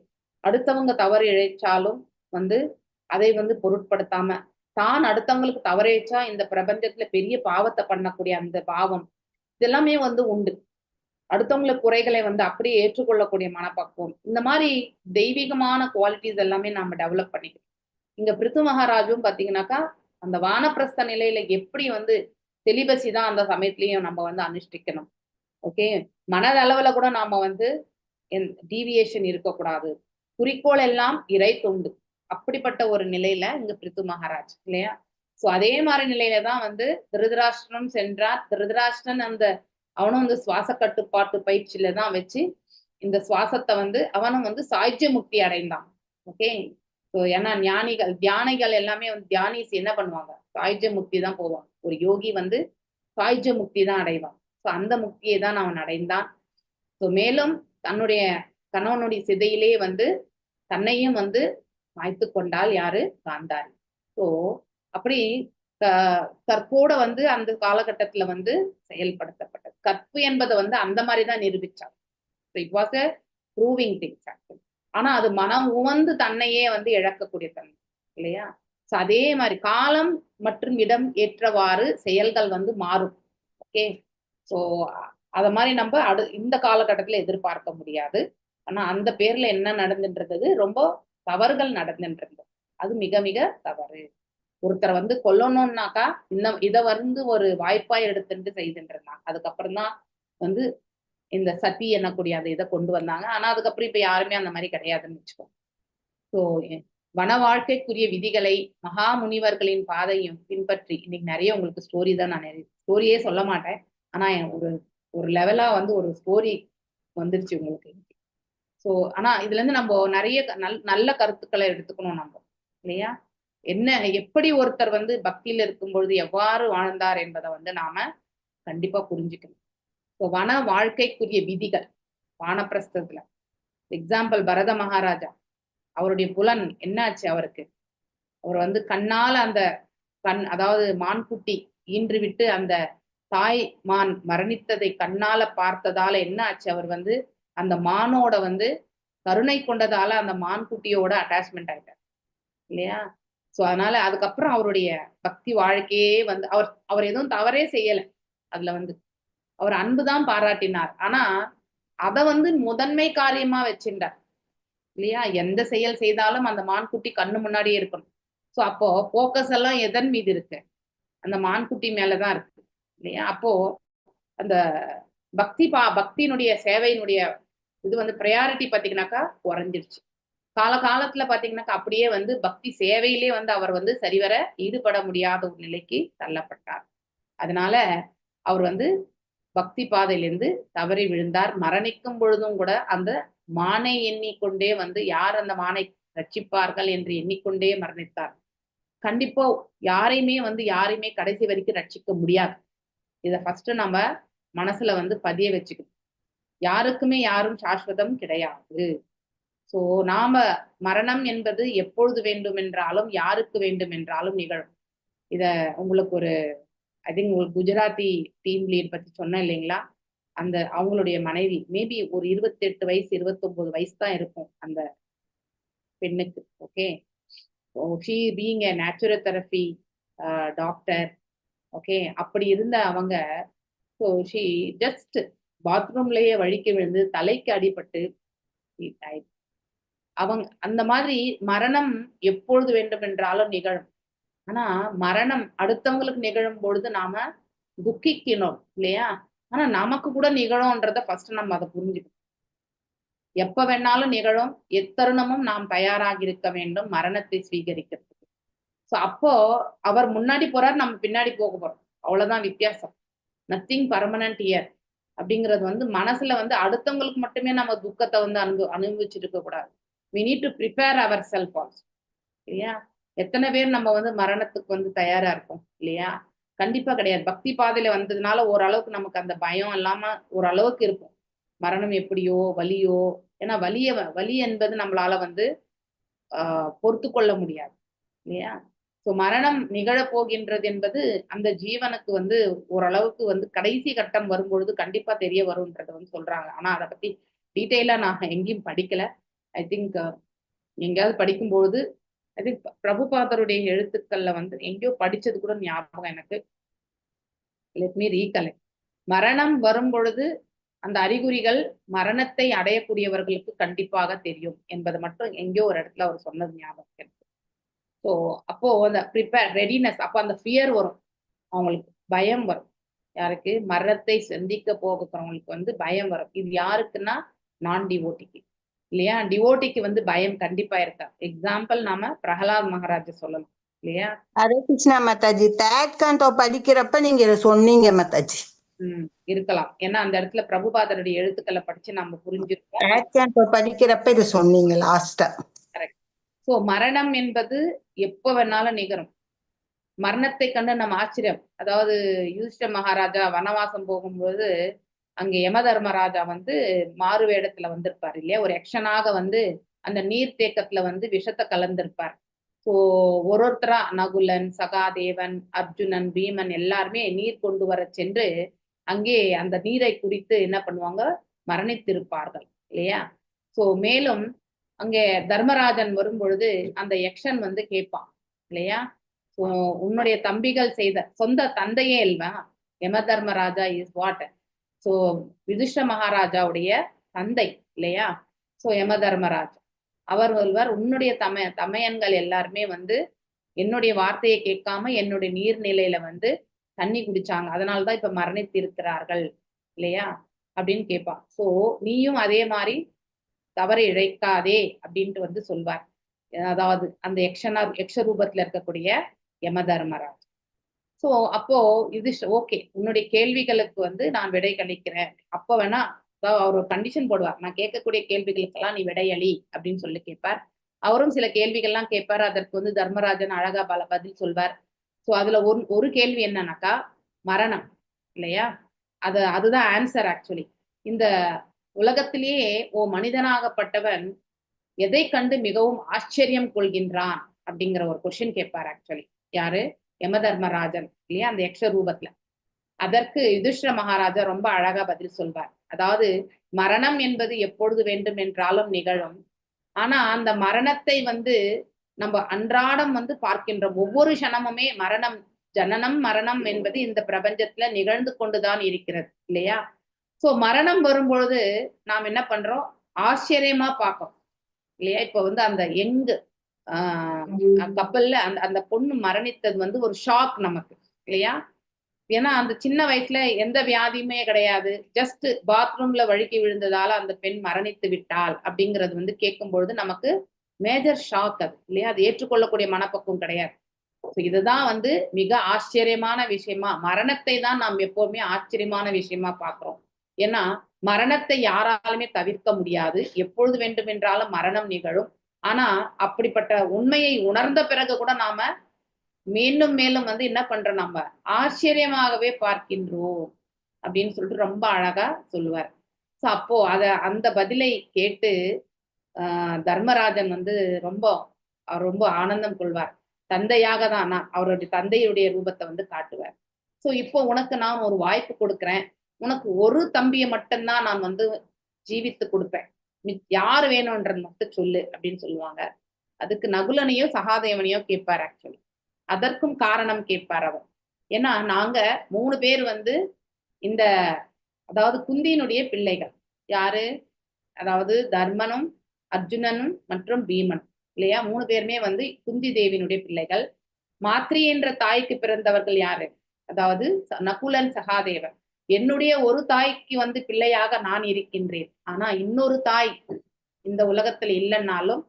அடுத்தவங்க தவறு இழைச்சாலும் வந்து அதை வந்து பொருட்படுத்தாம தான் அடுத்தவங்களுக்கு தவறேச்சா இந்த பிரபஞ்சத்துல பெரிய பாவத்தை பண்ணக்கூடிய அந்த பாவம் இதெல்லாமே வந்து உண்டு. அடுத்தவங்களுக்கு குறைகளை வந்து அப்படியே ஏற்றுக்கொள்ளக்கூடிய மனப்பக்குவம், இந்த மாதிரி தெய்வீகமான குவாலிட்டிஸ் எல்லாமே நாம டெவலப் பண்ணிக்கணும். இங்க பிருத்து மகாராஜும் பாத்தீங்கன்னாக்கா அந்த வானப்பிரஸ்த நிலையில எப்படி வந்து செலிபசி தான் அந்த சமயத்திலையும் நம்ம வந்து அனுஷ்டிக்கணும். ஓகே, மனதளவுல கூட நாம வந்து டீவியேஷன் இருக்கக்கூடாது. குறிக்கோள் எல்லாம் இறை தொண்டு. அப்படிப்பட்ட ஒரு நிலையில இங்க பிருத்து மகாராஜ் இல்லையா. சோ அதே மாதிரி நிலையில தான் வந்து திருதராஷ்டிரம் சென்றார். திருதராஷ்டிரன் அந்த அவனும் வந்து சுவாச கட்டுப்பாட்டு பயிற்சியில தான் வச்சு இந்த சுவாசத்தை வந்து அவனும் வந்து சாய்ஜ்ய முக்தி அடைந்தான். ஓகே, ஸோ ஏன்னா தியானிகள் எல்லாமே வந்து தியானிஸ் என்ன பண்ணுவாங்க, சாய்ஜ்ய முக்தி தான் போவாங்க. ஒரு யோகி வந்து சாய்ஜ்ய முக்தி தான் அடைவான். ஸோ அந்த முக்தியை தான் அவன் அடைந்தான். ஸோ மேலும் தன்னுடைய கணவனுடைய சிதையிலே வந்து தன்னையும் வந்து மாய்த்து கொண்டால் யாரு, காந்தாரி. ஸோ அப்படி கற்போட வந்து அந்த காலகட்டத்துல வந்து செயல்படுத்தப்பட்டது. கற்பு என்பதை வந்து அந்த மாதிரிதான் நிரூபிச்சாங்க. It was a proving things actually. ஆனா அது மனம் உவந்து தன்னையே வந்து இழக்கக்கூடிய தன்மை இல்லையா. ஸோ அதே மாதிரி காலம் மற்றும் இடம் ஏற்றவாறு செயல்கள் வந்து மாறும். ஓகே, ஸோ அத மாதிரி நம்ம இந்த காலகட்டத்துல எதிர்பார்க்க முடியாது. ஆனா அந்த பேர்ல என்ன நடந்துன்றது, ரொம்ப தவறுகள் நடந்துன்றது, அது மிக மிக தவறு. ஒருத்தரை வந்து கொல்லணும்னாக்கா இதை வந்து ஒரு வாய்ப்பாய் எடுத்துட்டு செய்துட்டு இருந்தாங்க. அதுக்கப்புறம் தான் வந்து இந்த சதி என்னக்கூடிய அந்த இதை கொண்டு வந்தாங்க. ஆனா அதுக்கப்புறம் இப்ப யாருமே அந்த மாதிரி கிடையாதுன்னு வச்சுக்கோங்க. ஸோ வன வாழ்க்கைக்குரிய விதிகளை மகா முனிவர்களின் பாதையும் பின்பற்றி, இன்னைக்கு நிறைய உங்களுக்கு ஸ்டோரி தான், நான் ஸ்டோரியே சொல்ல மாட்டேன். ஆனா ஒரு லெவலா வந்து ஒரு ஸ்டோரி வந்துருச்சு உங்களுக்கு. ஸோ ஆனா இதுல இருந்து நம்ம நிறைய நல்ல கருத்துக்களை எடுத்துக்கணும் நம்ம இல்லையா. என்ன எப்படி ஒருத்தர் வந்து பக்தியில இருக்கும் பொழுது எவ்வாறு வாழ்ந்தார் என்பதை வந்து நாம கண்டிப்பா புரிஞ்சுக்கணும். ஸோ வன வாழ்க்கைக்குரிய விதிகள் வானப்பிரஸ்தத்துல எக்ஸாம்பிள் பரத மகாராஜா, அவருடைய புலன் என்னாச்சு அவருக்கு, அவர் வந்து கண்ணால அந்த அதாவது மான்குட்டி ஈன்று விட்டு அந்த தாய் மான் மரணித்ததை கண்ணால பார்த்ததால என்ன ஆச்சு, அவர் வந்து அந்த மானோட வந்து கருணை கொண்டதால அந்த மான்குட்டியோட அட்டாச்மெண்ட் ஆயிட்டார் இல்லையா. ஸோ அதனால அதுக்கப்புறம் அவருடைய பக்தி வாழ்க்கையே வந்து அவர் எதுவும் தவறே செய்யல. அதுல வந்து அவர் அன்புதான் பாராட்டினார். ஆனா அதை வந்து முதன்மை காரியமா வச்சிருந்தார் இல்லையா. எந்த செயல் செய்தாலும் அந்த மான்குட்டி கண்ணு முன்னாடியே இருக்கணும். ஸோ அப்போ போக்கஸ் எல்லாம் எதன் மீது இருக்கு, அந்த மான்குட்டி மேலதான் இருக்கு இல்லையா. அப்போ அந்த பக்தியினுடைய சேவையினுடைய இது வந்து ப்ரையாரிட்டி பார்த்தீங்கன்னாக்கா குறைஞ்சிருச்சு. காலத்துல பாத்தீங்கன்னாக்கா அப்படியே வந்து பக்தி சேவையிலே வந்து அவர் வந்து சரிவர ஈடுபட முடியாத ஒரு நிலைக்கு தள்ளப்பட்டார். அதனால அவர் வந்து பக்தி பாதையிலிருந்து தவறி விழுந்தார். மரணிக்கும் பொழுதும் கூட அந்த மானை எண்ணிக்கொண்டே வந்து யார் அந்த மானை ரட்சிப்பார்கள் என்று எண்ணிக்கொண்டே மரணித்தார். கண்டிப்பா யாரையுமே கடைசி வரைக்கும் ரட்சிக்க முடியாது. இத ஃபர்ஸ்ட் நம்ம மனசுல வந்து பதிய வச்சுக்கணும். யாருக்குமே யாரும் சாஸ்வதம் கிடையாது. சோ நாம மரணம் என்பது எப்பொழுது வேண்டுமென்றாலும் யாருக்கு வேண்டுமென்றாலும் நிகழும். இத உங்களுக்கு ஒரு ஐ திங்க் உங்களுக்கு குஜராத்தி டீம் லீட் பத்தி சொன்னேன் இல்லைங்களா? அந்த அவங்களுடைய மனைவி மேபி ஒரு 28 வயசு 29 வயசு தான் இருக்கும் அந்த பெண்ணுக்கு. Okay, she being a naturotherapy doctor. Okay, அப்படி இருந்த அவங்க ஸோ ஷீ ஜஸ்ட் பாத்ரூம்லயே வழிக்கு விழுந்து தலைக்கு அடிபட்டு அவங்க அந்த மாதிரி மரணம் எப்பொழுது வேண்டுமென்றாலும் நிகழும். ஆனா மரணம் அடுத்தவங்களுக்கு நிகழும் பொழுது நாம துக்கிக்கணும் இல்லையா? ஆனா நமக்கு கூட நிகழும்ன்றத ஃபர்ஸ்ட் நம்ம அதை புரிஞ்சுக்கணும். எப்ப வேணாலும் நிகழும், எத்தருணமும் நாம் தயாராக இருக்க வேண்டும் மரணத்தை ஸ்வீகரிக்கிறதுக்கு. சோ அப்போ அவர் முன்னாடி போறாரு, நம்ம பின்னாடி போக போறோம். அவ்வளவுதான் வித்தியாசம். நத்திங் பர்மனன்ட் இயர் அப்படிங்கிறது வந்து மனசுல வந்து அடுத்தவங்களுக்கு மட்டுமே நம்ம துக்கத்தை வந்து அனுபவிச்சுட்டு இருக்க கூடாது. we need to prepare ourselves also இல்லையா? எத்தனை பேர் நம்ம வந்து மரணத்துக்கு வந்து தயாரா இருக்கோம் இல்லையா? கண்டிப்பா கிடையாது. பக்தி பாதையில வந்ததுனால ஓரளவுக்கு நமக்கு அந்த பயம் இல்லாம ஓரளவுக்கு இருக்கும். மரணம் எப்படியோ வலியோ, ஏன்னா வலி என்பது நம்மளால வந்து பொறுத்து கொள்ள முடியாது இல்லையா? ஸோ மரணம் நிகழப் போகின்றது என்பது அந்த ஜீவனுக்கு வந்து ஓரளவுக்கு வந்து கடைசி கட்டம் வரும்பொழுது கண்டிப்பா தெரிய வரும்ன்றத வந்து சொல்றாங்க. ஆனா அதை பத்தி டீட்டெயிலா நான் எங்கேயும் படிக்கல. ஐ திங்க் எங்கேயாவது படிக்கும்பொழுது ஐ திங்க் பிரபுபாதருடைய எழுத்துக்கள்ல வந்து எங்கேயோ படிச்சது கூட ஞாபகம் எனக்கு. Let me recollect. மரணம் வரும் பொழுது அந்த அறிகுறிகள் மரணத்தை அடையக்கூடியவர்களுக்கு கண்டிப்பாக தெரியும் என்பது மட்டும் எங்கேயோ ஒரு இடத்துல அவர் சொன்னது ஞாபகம் இருக்கு. ஸோ அப்போ அந்த ப்ரிப்பேர் ரெடினஸ், அப்போ அந்த ஃபியர் வரும், அவங்களுக்கு பயம் வரும். யாருக்கு? மரணத்தை சந்திக்க போகிறவங்களுக்கு வந்து பயம் வரும். இது யாருக்குன்னா நான் டிவோட்டிக்கு இல்லையா? டிவோட்டிக்கு வந்து பயம் கண்டிப்பா இருக்கா. எக்ஸாம்பிள் நாம பிரகலாத் மகாராஜா சொல்லலாம் இல்லையா? ஹரே கிருஷ்ணா மாதாஜி. தேர்ட் காண்டோ படிக்கிறப்ப நீங்க இதை சொன்னீங்க மாதாஜி. இருக்கலாம். ஏன்னா அந்த இடத்துல பிரபுபாதருடைய எழுத்துக்களை படிச்சு நம்ம புரிஞ்சிருக்கோம். தேர்ட் காண்டோ படிக்கிறப்ப இது சொன்னீங்க லாஸ்டா. கரெக்ட். ஸோ மரணம் என்பது எப்போ வேணாலும் நிகழும். மரணத்தை கண்டு நம்ம ஆச்சரியம். அதாவது யுதிஷ்ட மகாராஜா வனவாசம் போகும்போது அங்க யம தர்மராஜா வந்து மாறு வேடத்துல வந்திருப்பாரு இல்லையா? ஒரு யக்ஷனாக வந்து அந்த நீர் தேக்கத்துல வந்து விஷத்தை கலந்திருப்பார். ஸோ ஒருத்தரா நகுலன், சகாதேவன், அர்ஜுனன், பீமன் எல்லாருமே நீர் கொண்டு வர சென்று அங்கே அந்த நீரை குடித்து என்ன பண்ணுவாங்க? மரணித்திருப்பார்கள் இல்லையா? ஸோ மேலும் அங்கே தர்மராஜன் வரும் பொழுது அந்த யக்ஷன் வந்து கேட்பான் இல்லையா? உன்னுடைய தம்பிகள் செய்த சொந்த தந்தையே இல்லவா யம தர்மராஜா இஸ் வாட்? ஸோ யுதிஷ்ட மகாராஜாவுடைய தந்தை இல்லையா? ஸோ யம தர்மராஜா அவர் சொல்வார், உன்னுடைய தமையன்கள் எல்லாருமே வந்து என்னுடைய வார்த்தையை கேட்காம என்னுடைய நீர்நிலையில வந்து தண்ணி குடிச்சாங்க, அதனாலதான் இப்ப மரணித்து இருக்கிறார்கள் இல்லையா அப்படின்னு கேட்பான். சோ நீயும் அதே மாதிரி தவறை இழைக்காதே அப்படின்ட்டு வந்து சொல்வார். அதாவது அந்த யக்ஷ ரூபத்துல இருக்கக்கூடிய யம தர்மராஜ். சோ அப்போ இது ஓகே, உன்னுடைய கேள்விகளுக்கு வந்து நான் விடை கணிக்கிறேன். அப்ப வேணா அவர் ஒரு கண்டிஷன் போடுவார், நான் கேட்கக்கூடிய கேள்விகளுக்கெல்லாம் நீ விடையளி அப்படின்னு சொல்லி கேட்பார். அவரும் சில கேள்விகள்லாம் கேட்பார். அதற்கு வந்து தர்மராஜன் அழகா பதில் சொல்வார். ஸோ அதுல ஒரு கேள்வி என்னன்னாக்கா மரணம் இல்லையா? அதுதான் ஆன்சர். ஆக்சுவலி இந்த உலகத்திலேயே மனிதனாகப்பட்டவன் எதை கண்டு மிகவும் ஆச்சரியம் கொள்கின்றான் அப்படிங்கிற ஒரு கொஸ்டின் கேட்பார். ஆக்சுவலி யாரு? யம தர்மராஜன் இல்லையா? அந்த யக்ஷ ரூபத்துல. அதற்கு யுதிஷ்ட மகாராஜா ரொம்ப அழகா பதில் சொல்வார். அதாவது மரணம் என்பது எப்பொழுது வேண்டும் என்றாலும் நிகழும். ஆனா அந்த மரணத்தை வந்து நம்ம அன்றாடம் வந்து பார்க்கின்றோம். ஒவ்வொரு க்ஷணமுமே மரணம், ஜனனம் மரணம் என்பது இந்த பிரபஞ்சத்துல நிகழ்ந்து கொண்டுதான் இருக்கிறது இல்லையா? சோ மரணம் வரும்பொழுது நாம் என்ன பண்றோம்? ஆச்சரியமா பார்க்கோம் இல்லையா? இப்ப வந்து அந்த கப்பல்ல அந்த பொண்ணு மரணித்தது வந்து ஒரு ஷாக் நமக்கு இல்லையா? ஏன்னா அந்த சின்ன வயசுல எந்த வியாதியுமே கிடையாது, ஜஸ்ட் பாத்ரூம்ல வழுக்கி விழுந்ததால அந்த பெண் மரணித்து விட்டாள் அப்படிங்கிறது வந்து கேட்கும் பொழுது நமக்கு மேஜர் ஷாக் அது இல்லையா? அது ஏற்றுக்கொள்ளக்கூடிய மனப்பக்குவம் கிடையாது. இதுதான் வந்து மிக ஆச்சரியமான விஷயமா, மரணத்தை தான் நாம் எப்பவுமே ஆச்சரியமான விஷயமா பார்க்கிறோம். ஏன்னா மரணத்தை யாராலுமே தவிர்க்க முடியாது. எப்பொழுது வேண்டுமென்றாலும் மரணம் நிகழும். ஆனா அப்படிப்பட்ட உண்மையை உணர்ந்த பிறகு கூட நாம மேலும் மேலும் வந்து என்ன பண்றோம், நம்ம ஆச்சரியமாகவே பார்க்கின்றோம் அப்படின்னு சொல்லிட்டு ரொம்ப அழகா சொல்லுவார். சோ அப்போ அந்த பதிலை கேட்டு தர்மராஜன் வந்து ரொம்ப ரொம்ப ஆனந்தம் கொள்வார். தந்தையாக தான் அவருடைய தந்தையுடைய ரூபத்தை வந்து காட்டுவார். சோ இப்போ உனக்கு நான் ஒரு வாய்ப்பு கொடுக்கிறேன். உனக்கு ஒரு தம்பியை மட்டும்தான் நான் வந்து ஜீவித்து கொடுப்பேன். யாரு வேணும்ன்றது மட்டும் சொல்லு அப்படின்னு சொல்லுவாங்க. அதுக்கு நகுலனையோ சகாதேவனையோ கேட்பார் ஆக்சுவலி. அதற்கும் காரணம் கேட்பார் அவர். ஏன்னா நாங்க 3 பேர் வந்து இந்த அதாவது குந்தியினுடைய பிள்ளைகள். யாரு? அதாவது தர்மனும், அர்ஜுனனும் மற்றும் பீமனும் இல்லையா? 3 பேருமே வந்து குந்தி தேவியினுடைய பிள்ளைகள். மாத்ரி என்ற தாய்க்கு பிறந்தவர்கள் யாரு? அதாவது நகுலன், சகாதேவன். என்னுடைய ஒரு தாய்க்கு வந்து பிள்ளையாக நான் இருக்கின்றேன். ஆனா இன்னொரு தாய் இந்த உலகத்துல இல்லைன்னாலும்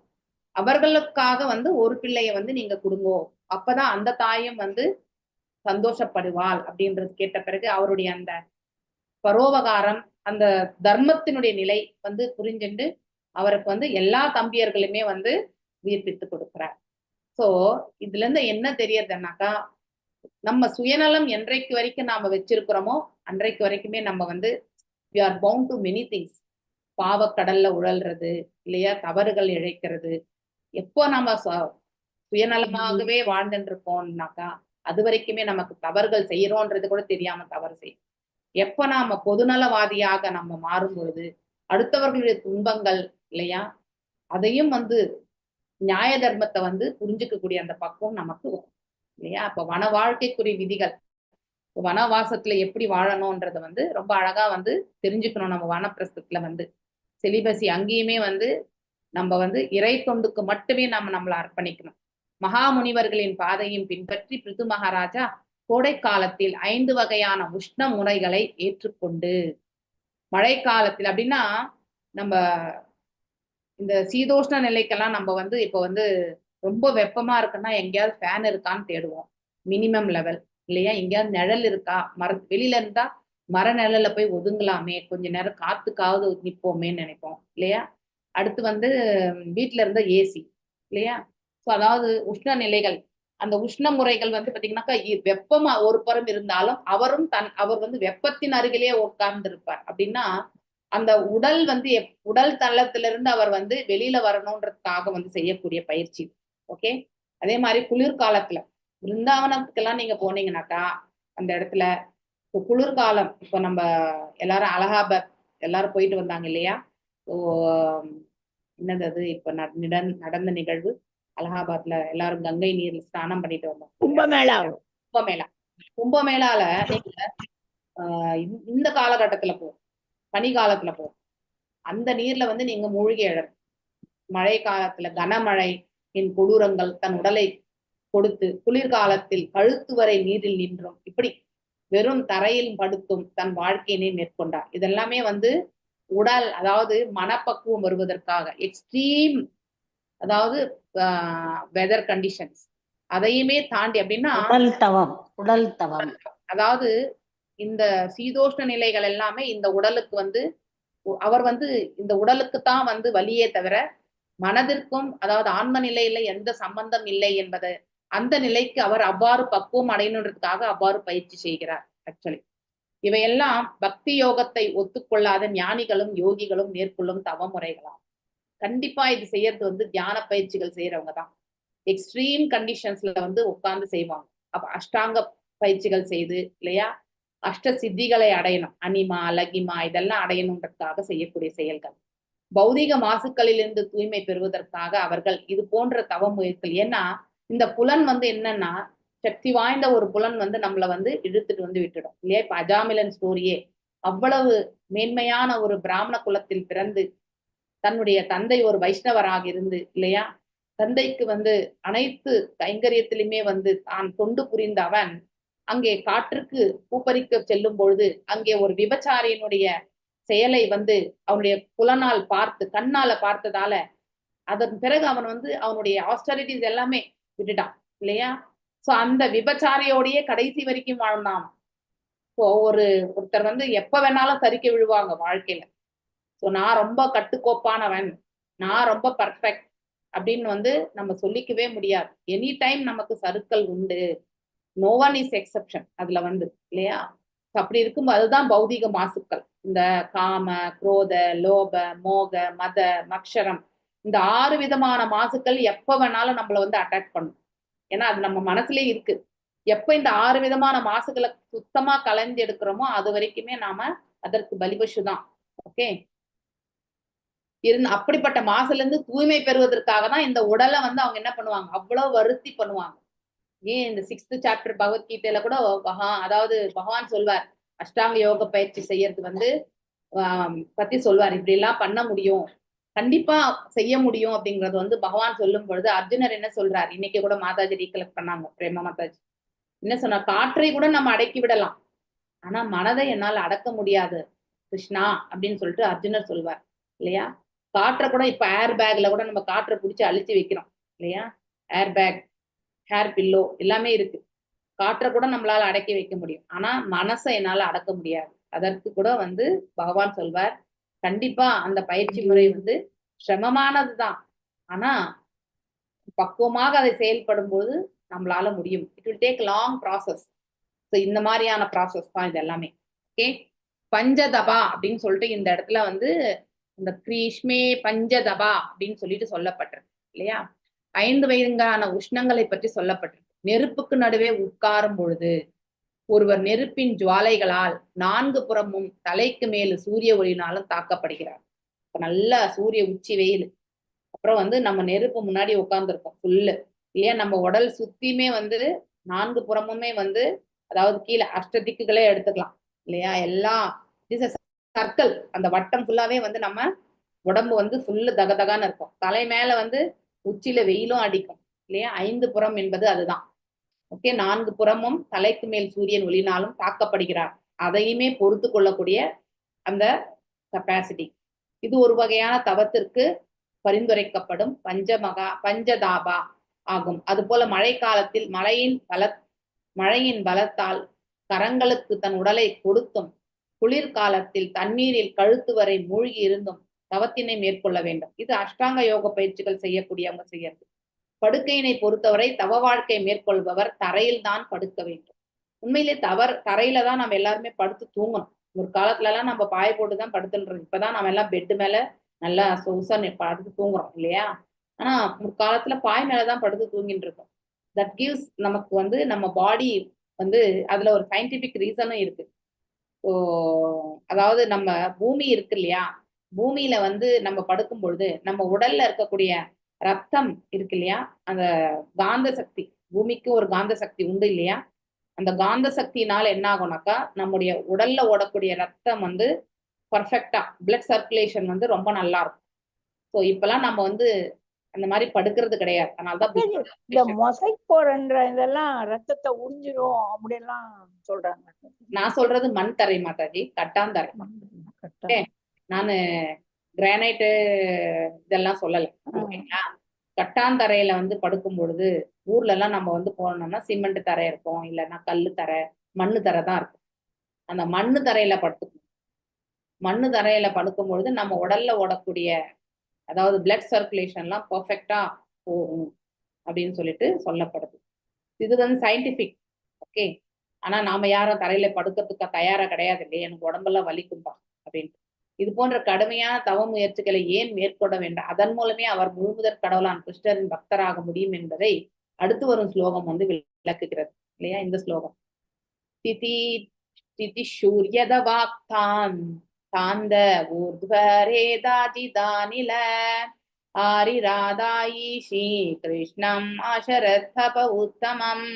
அவர்களுக்காக வந்து ஒரு பிள்ளைய வந்து நீங்க கொடுங்கோ. அப்பதான் அந்த தாயும் வந்து சந்தோஷப்படுவாள் அப்படின்றது கேட்ட பிறகு அவருடைய அந்த பரோபகாரம், அந்த தர்மத்தினுடைய நிலை வந்து புரிஞ்சுண்டு அவருக்கு வந்து எல்லா தம்பியர்களுமே வந்து உயிர்ப்பித்து கொடுக்கிறார். சோ இதுல இருந்து என்ன தெரியறதுன்னாக்கா, நம்ம சுயநலம் என்றைக்கு வரைக்கும் நாம வச்சிருக்கிறோமோ அன்றைக்கு வரைக்குமே நம்ம வந்து we are bound to many things. பாவக்கடல்ல உழல்றது இல்லையா? தவறுகள் இழைக்கிறது. எப்போ நம்ம சுயநலமாகவே வாழ்ந்துட்டு இருக்கோம்னாக்கா அது வரைக்குமே நமக்கு தவறுகள் செய்யறோன்றது கூட தெரியாம தவறு செய்யும். எப்ப நாம பொதுநலவாதியாக நம்ம மாறும் பொழுது அடுத்தவர்களுடைய துன்பங்கள் இல்லையா, அதையும் வந்து நியாய தர்மத்தை வந்து புரிஞ்சுக்கக்கூடிய அந்த பக்குவம் நமக்கு வரும் இல்லையா? அப்ப வன வாழ்க்கைக்குரிய விதிகள், வனவாசத்துல எப்படி வாழணும்ன்றத வந்து ரொம்ப அழகா வந்து தெரிஞ்சுக்கணும். நம்ம வனப்பிரஸ்தத்துல வந்து செலிபசி அங்கேயுமே வந்து நம்ம வந்து இறை தொண்டுக்கு மட்டுமே நம்மளை அர்ப்பணிக்கணும். மகாமுனிவர்களின் பாதையும் பின்பற்றி பிருது மகாராஜா கோடை காலத்தில் 5 வகையான உஷ்ண முறைகளை ஏற்றுக்கொண்டு, மழை காலத்தில் அப்படின்னா நம்ம இந்த சீதோஷ்ண நிலைக்கெல்லாம் நம்ம வந்து இப்போ வந்து ரொம்ப வெப்பமா இருக்குன்னா எங்கேயாவது ஃபேன் இருக்கான்னு தேடுவோம். மினிமம் லெவல் இல்லையா? எங்கேயாவது நிழல் இருக்கா, வெளியில இருந்தா மர நிழல்ல போய் ஒதுங்கலாமே, கொஞ்ச நேரம் காத்துக்காவது நிற்போமேன்னு நினைப்போம் இல்லையா? அடுத்து வந்து வீட்டுல இருந்த ஏசி இல்லையா? ஸோ அதாவது உஷ்ண நிலைகள், அந்த உஷ்ண முறைகள் வந்து பாத்தீங்கன்னாக்கா வெப்பமா ஒரு புறம் இருந்தாலும் அவர் வந்து வெப்பத்தின் அருகிலேயே உட்கார்ந்து இருப்பார். அப்படின்னா அந்த உடல் வந்து உடல் தளத்திலிருந்து அவர் வந்து வெளியில வரணும்ன்றதுக்காக வந்து செய்யக்கூடிய பயிற்சி. ஓகே. அதே மாதிரி குளிர்காலத்துல பிருந்தாவனத்துக்கெல்லாம் நீங்க போனீங்கன்னாக்கா அந்த இடத்துல குளிர்காலம், இப்போ நம்ம எல்லாரும் அலகாபாத் எல்லாரும் போயிட்டு வந்தாங்க இல்லையா? ஸோ என்னது அது இப்ப நடந்த நிகழ்வு, அலகாபாத்ல எல்லாரும் கங்கை நீர்ல ஸ்நானம் பண்ணிட்டு வந்தோம். கும்பமேளா. கும்பமேளால நீங்க இந்த காலகட்டத்துல போகும், பனி காலத்துல போகும், அந்த நீர்ல வந்து நீங்க மூழ்கி எழணும். மழை காலத்துல கனமழை கொடூரங்கள் தன் உடலை கொடுத்து, குளிர்காலத்தில் கழுத்து வரை நீரில் நின்றும் இப்படி வெறும் தரையில் படுத்தும் தன் வாழ்க்கையினை மேற்கொண்டார். இதெல்லாமே வந்து உடல் அதாவது மனப்பக்குவம் வருவதற்காக எக்ஸ்ட்ரீம், அதாவது வெதர் கண்டிஷன்ஸ் அதையுமே தாண்டி அப்படின்னா உடல் தவம் அதாவது இந்த சீதோஷ்ண நிலைகள் எல்லாமே இந்த உடலுக்கு வந்து அவர் வந்து இந்த உடலுக்கு தான் வந்து வலியே தவிர மனதிற்கும் அதாவது ஆன்ம நிலையில எந்த சம்பந்தம் இல்லை என்பது அந்த நிலைக்கு அவர் அவ்வாறு பக்குவம் அடையணுன்றதுக்காக அவ்வாறு பயிற்சி செய்கிறார். ஆக்சுவலி இவையெல்லாம் பக்தி யோகத்தை ஒத்துக்கொள்ளாத ஞானிகளும் யோகிகளும் மேற்கொள்ளும் தவ முறைகளாம். கண்டிப்பா இது செய்யறது வந்து தியான பயிற்சிகள் செய்யறவங்க தான் எக்ஸ்ட்ரீம் கண்டிஷன்ஸ்ல வந்து உட்கார்ந்து செய்வாங்க. அப்ப அஷ்டாங்க பயிற்சிகள் செய்து இல்லையா, அஷ்ட சித்திகளை அடையணும், அனிமா லகிமா இதெல்லாம் அடையணுன்றதுக்காக செய்யக்கூடிய செயல்கள். பௌதிக மாசுக்களிலிருந்து தூய்மை பெறுவதற்காக அவர்கள் இது போன்ற தவ முயற்சிகள். ஏன்னா இந்த புலன் வந்து என்னன்னா சக்தி வாய்ந்த ஒரு புலன் வந்து நம்மளை வந்து இழுத்துட்டு வந்து விட்டுடும் இல்லையா? இப்ப அஜாமிலன் ஸ்டோரியே அவ்வளவு மேன்மையான ஒரு பிராமண குலத்தில் பிறந்து தன்னுடைய தந்தை ஒரு வைஷ்ணவராக இருந்து இல்லையா, தந்தைக்கு வந்து அனைத்து கைங்கரியத்திலுமே வந்து தான் தொண்டு புரிந்த அவன் அங்கே காற்றுக்கு பூப்பறிக்க செல்லும் பொழுது அங்கே ஒரு விபச்சாரியினுடைய செயலை வந்து அவனுடைய புலனால் பார்த்து கண்ணால பார்த்ததால அதன் பிறகு அவன் வந்து அவனுடைய ஆஸ்டரிட்டிஸ் எல்லாமே விட்டுட்டான் இல்லையா? சோ அந்த விபச்சாரியோடையே கடைசி வரைக்கும் வாழ்ந்தான். ஸோ ஒருத்தர் வந்து எப்ப வேணாலும் சரிக்க விழுவாங்க வாழ்க்கையில. ஸோ நான் ரொம்ப கட்டுக்கோப்பானவன், நான் ரொம்ப பர்ஃபெக்ட் அப்படின்னு வந்து நம்ம சொல்லிக்கவே முடியாது. எனி டைம் நமக்கு சறுக்கல் உண்டு. நோ ஒன் இஸ் எக்ஸெப்ஷன் அதுல வந்து இல்லையா? அப்படி இருக்கும்போது அதுதான் பௌதிக மாசுக்கள். இந்த காம, குரோத, லோப, மோக, மத, மக்ஷரம், இந்த 6 விதமான மாசுக்கள் எப்ப வேணாலும் நம்மள வந்து அட்டாக் பண்ணும். ஏன்னா அது நம்ம மனசுலயே இருக்கு. எப்ப இந்த 6 விதமான மாசுகளை சுத்தமா கலைஞ்சு எடுக்கிறோமோ அது வரைக்குமே நாம அதற்கு பலிபசு தான். ஓகே, அப்படிப்பட்ட மாசுல இருந்து தூய்மை பெறுவதற்காக தான் இந்த உடலை வந்து அவங்க என்ன பண்ணுவாங்க, அவ்வளவு வருத்தி பண்ணுவாங்க. ஏன் இந்த 6th சாப்டர் பகவத்கீதையில கூட அதாவது பகவான் சொல்வார், அஷ்டாங்க யோக பயிற்சி செய்யறது வந்து பத்தி சொல்வார். இப்படி எல்லாம் பண்ண முடியும், கண்டிப்பா செய்ய முடியும் அப்படிங்கறது வந்து பகவான் சொல்லும் பொழுது அர்ஜுனர் என்ன சொல்றார், இன்னைக்கு கூட மாதாஜி ரீகலெக்ட் பண்ணாங்க, பிரேமா மாதாஜி என்ன சொன்னார், காற்றை கூட நம்ம அடக்கி விடலாம், ஆனா மனதை என்னால் அடக்க முடியாது கிருஷ்ணா அப்படின்னு சொல்லிட்டு அர்ஜுனர் சொல்வார் இல்லையா? காற்றை கூட இப்ப ஏர் பேக்ல கூட நம்ம காற்றை பிடிச்சி அழிச்சு வைக்கிறோம் இல்லையா? ஏர் பேக், ஹேர் பில்லோ எல்லாமே இருக்கு. காற்றை கூட நம்மளால அடக்கி வைக்க முடியும், ஆனா மனசை என்னால அடக்க முடியாது. அதற்கு கூட வந்து பகவான் சொல்வார், கண்டிப்பா அந்த பயிற்சி முறை வந்து சிரமமானதுதான், ஆனா பக்குவமாக அதை செயல்படும் போது நம்மளால முடியும். It will take long process. So இந்த மாதிரியான ப்ராசஸ் தான் இது எல்லாமே. ஓகே, பஞ்சதபா அப்படின்னு சொல்லிட்டு இந்த இடத்துல வந்து இந்த கிரீஷ்மே பஞ்சதபா அப்படின்னு சொல்லிட்டு சொல்லப்பட்டிருக்கு இல்லையா? 5 வயதான உஷ்ணங்களை பற்றி சொல்லப்பட்டிருக்கு. நெருப்புக்கு நடுவே உட்காரும் பொழுது ஒருவர் நெருப்பின் ஜுவாலைகளால் 4 புறமும் தலைக்கு மேல் சூரிய ஒளினாலும் தாக்கப்படுகிறார். இப்ப நல்லா சூரிய உச்சி வெயில், அப்புறம் வந்து நம்ம நெருப்பு முன்னாடி உட்கார்ந்துருக்கோம் ஃபுல்லு இல்லையா? நம்ம உடல் சுத்தியுமே வந்து 4 புறமுமே வந்து, அதாவது கீழே அஷ்டதிக்குகளே எடுத்துக்கலாம் இல்லையா? எல்லாம் சர்க்கிள், அந்த வட்டம் ஃபுல்லாவே வந்து நம்ம உடம்பு வந்து ஃபுல்லு தகதகான்னு இருக்கும். தலை மேல வந்து உச்சியில வெயிலும் அடிக்கும் இல்லையா? 5 புறம் என்பது அதுதான். ஓகே, 4 புறமும் தலைக்கு மேல் சூரியன் ஒளினாலும் தாக்கப்படுகிறார். அதையுமே பொறுத்து கொள்ளக்கூடிய அந்த கெப்பாசிட்டி. இது ஒரு வகையான தவத்திற்கு பரிந்துரைக்கப்படும் பஞ்சதாபா ஆகும். அதுபோல மழை காலத்தில் மழையின் பலத்தால் கரங்களுக்கு தன் உடலை கொடுத்தும், குளிர்காலத்தில் தண்ணீரில் கழுத்து வரை மூழ்கி இருந்தும் தவத்தினை மேற்கொள்ள வேண்டும். இது அஷ்டாங்க யோக பயிற்சிகள் செய்யக்கூடியவங்க செய்யறது. படுக்கையினை பொறுத்தவரை தவ வாழ்க்கை மேற்கொள்பவர் தரையில் தான் படுக்க வேண்டும். உண்மையிலே தரையில தான் நம்ம எல்லாருமே படுத்து தூங்கணும். ஒரு காலத்துல எல்லாம் நம்ம பாய போட்டுதான் படுத்துன்றோம். இப்பதான் நம்ம எல்லாம் பெட்டு மேல நல்லா சொகுசா படுத்து தூங்குறோம் இல்லையா? ஆனா முற்காலத்துல பாய் மேலதான் படுத்து தூங்கிட்டு இருக்கோம். தட் கிவ்ஸ் நமக்கு வந்து நம்ம பாடி வந்து அதுல ஒரு சயின்டிபிக் ரீசனும் இருக்கு. அதாவது நம்ம பூமி இருக்கு இல்லையா? பூமியில வந்து நம்ம படுக்கும் பொழுது நம்ம உடல்ல இருக்கக்கூடிய ரத்தம் இருக்கு இல்லையா? அந்த காந்த சக்தி, பூமிக்கு ஒரு காந்த சக்தி உண்டு இல்லையா? அந்த காந்த சக்தியினால என்ன ஆகும்னாக்கா, நம்முடைய உடல்ல ஓடக்கூடிய ரத்தம் வந்து பர்ஃபெக்டா பிளட் சர்க்குலேஷன் வந்து ரொம்ப நல்லா இருக்கும். ஸோ இப்பெல்லாம் நம்ம வந்து அந்த மாதிரி படுக்கிறது கிடையாது. அதனாலதான் இந்த மொசைக் போடுற இதெல்லாம் ரத்தத்தை உறிஞ்சிரும் அப்படின்லாம் சொல்றாங்க. நான் சொல்றது மண் தரை மாதாஜி, கட்டாந்தரை. நானு கிரானைட்டு இதெல்லாம் சொல்லல. ஓகேங்களா? கட்டாந்தரையில வந்து படுக்கும் பொழுது ஊர்ல எல்லாம் நம்ம வந்து போனோம்னா சிமெண்ட் தரை இருக்கும், இல்லைன்னா கல்லு தரை, மண்ணு தரை தான் இருக்கும். அந்த மண்ணு தரையில படுத்துக்கணும். மண்ணு தரையில படுக்கும் பொழுது நம்ம உடல்ல ஓடக்கூடிய, அதாவது பிளட் சர்க்குலேஷன்லாம் பர்ஃபெக்டா போகும் அப்படின்னு சொல்லிட்டு சொல்லப்படுது. இது வந்து சயின்டிபிக். ஓகே, ஆனா நாம யாரும் தரையில படுக்கிறதுக்கு தயாரா கிடையாது இல்லையா? எனக்கு உடம்பெல்லாம் வலிக்கும்பா அப்படின்ட்டு. இது போன்ற கடுமையான தவ முயற்சிகளை ஏன் மேற்கொள்ள வேண்டும்? அதன் மூலமே அவர் முழுமுதற் கடவுளான் கிருஷ்ணரின் பக்தராக முடியும் என்பதை அடுத்து வரும் ஸ்லோகம் வந்து விளக்குகிறது இல்லையா? இந்த ஸ்லோகம் திதி சூரியத வாக்தான் தாந்த ஊர்த்வரேதாஜிதானில ஆரிராதாயி ஸ்ரீ கிருஷ்ணம் ஆசரத்தப உத்தமம்.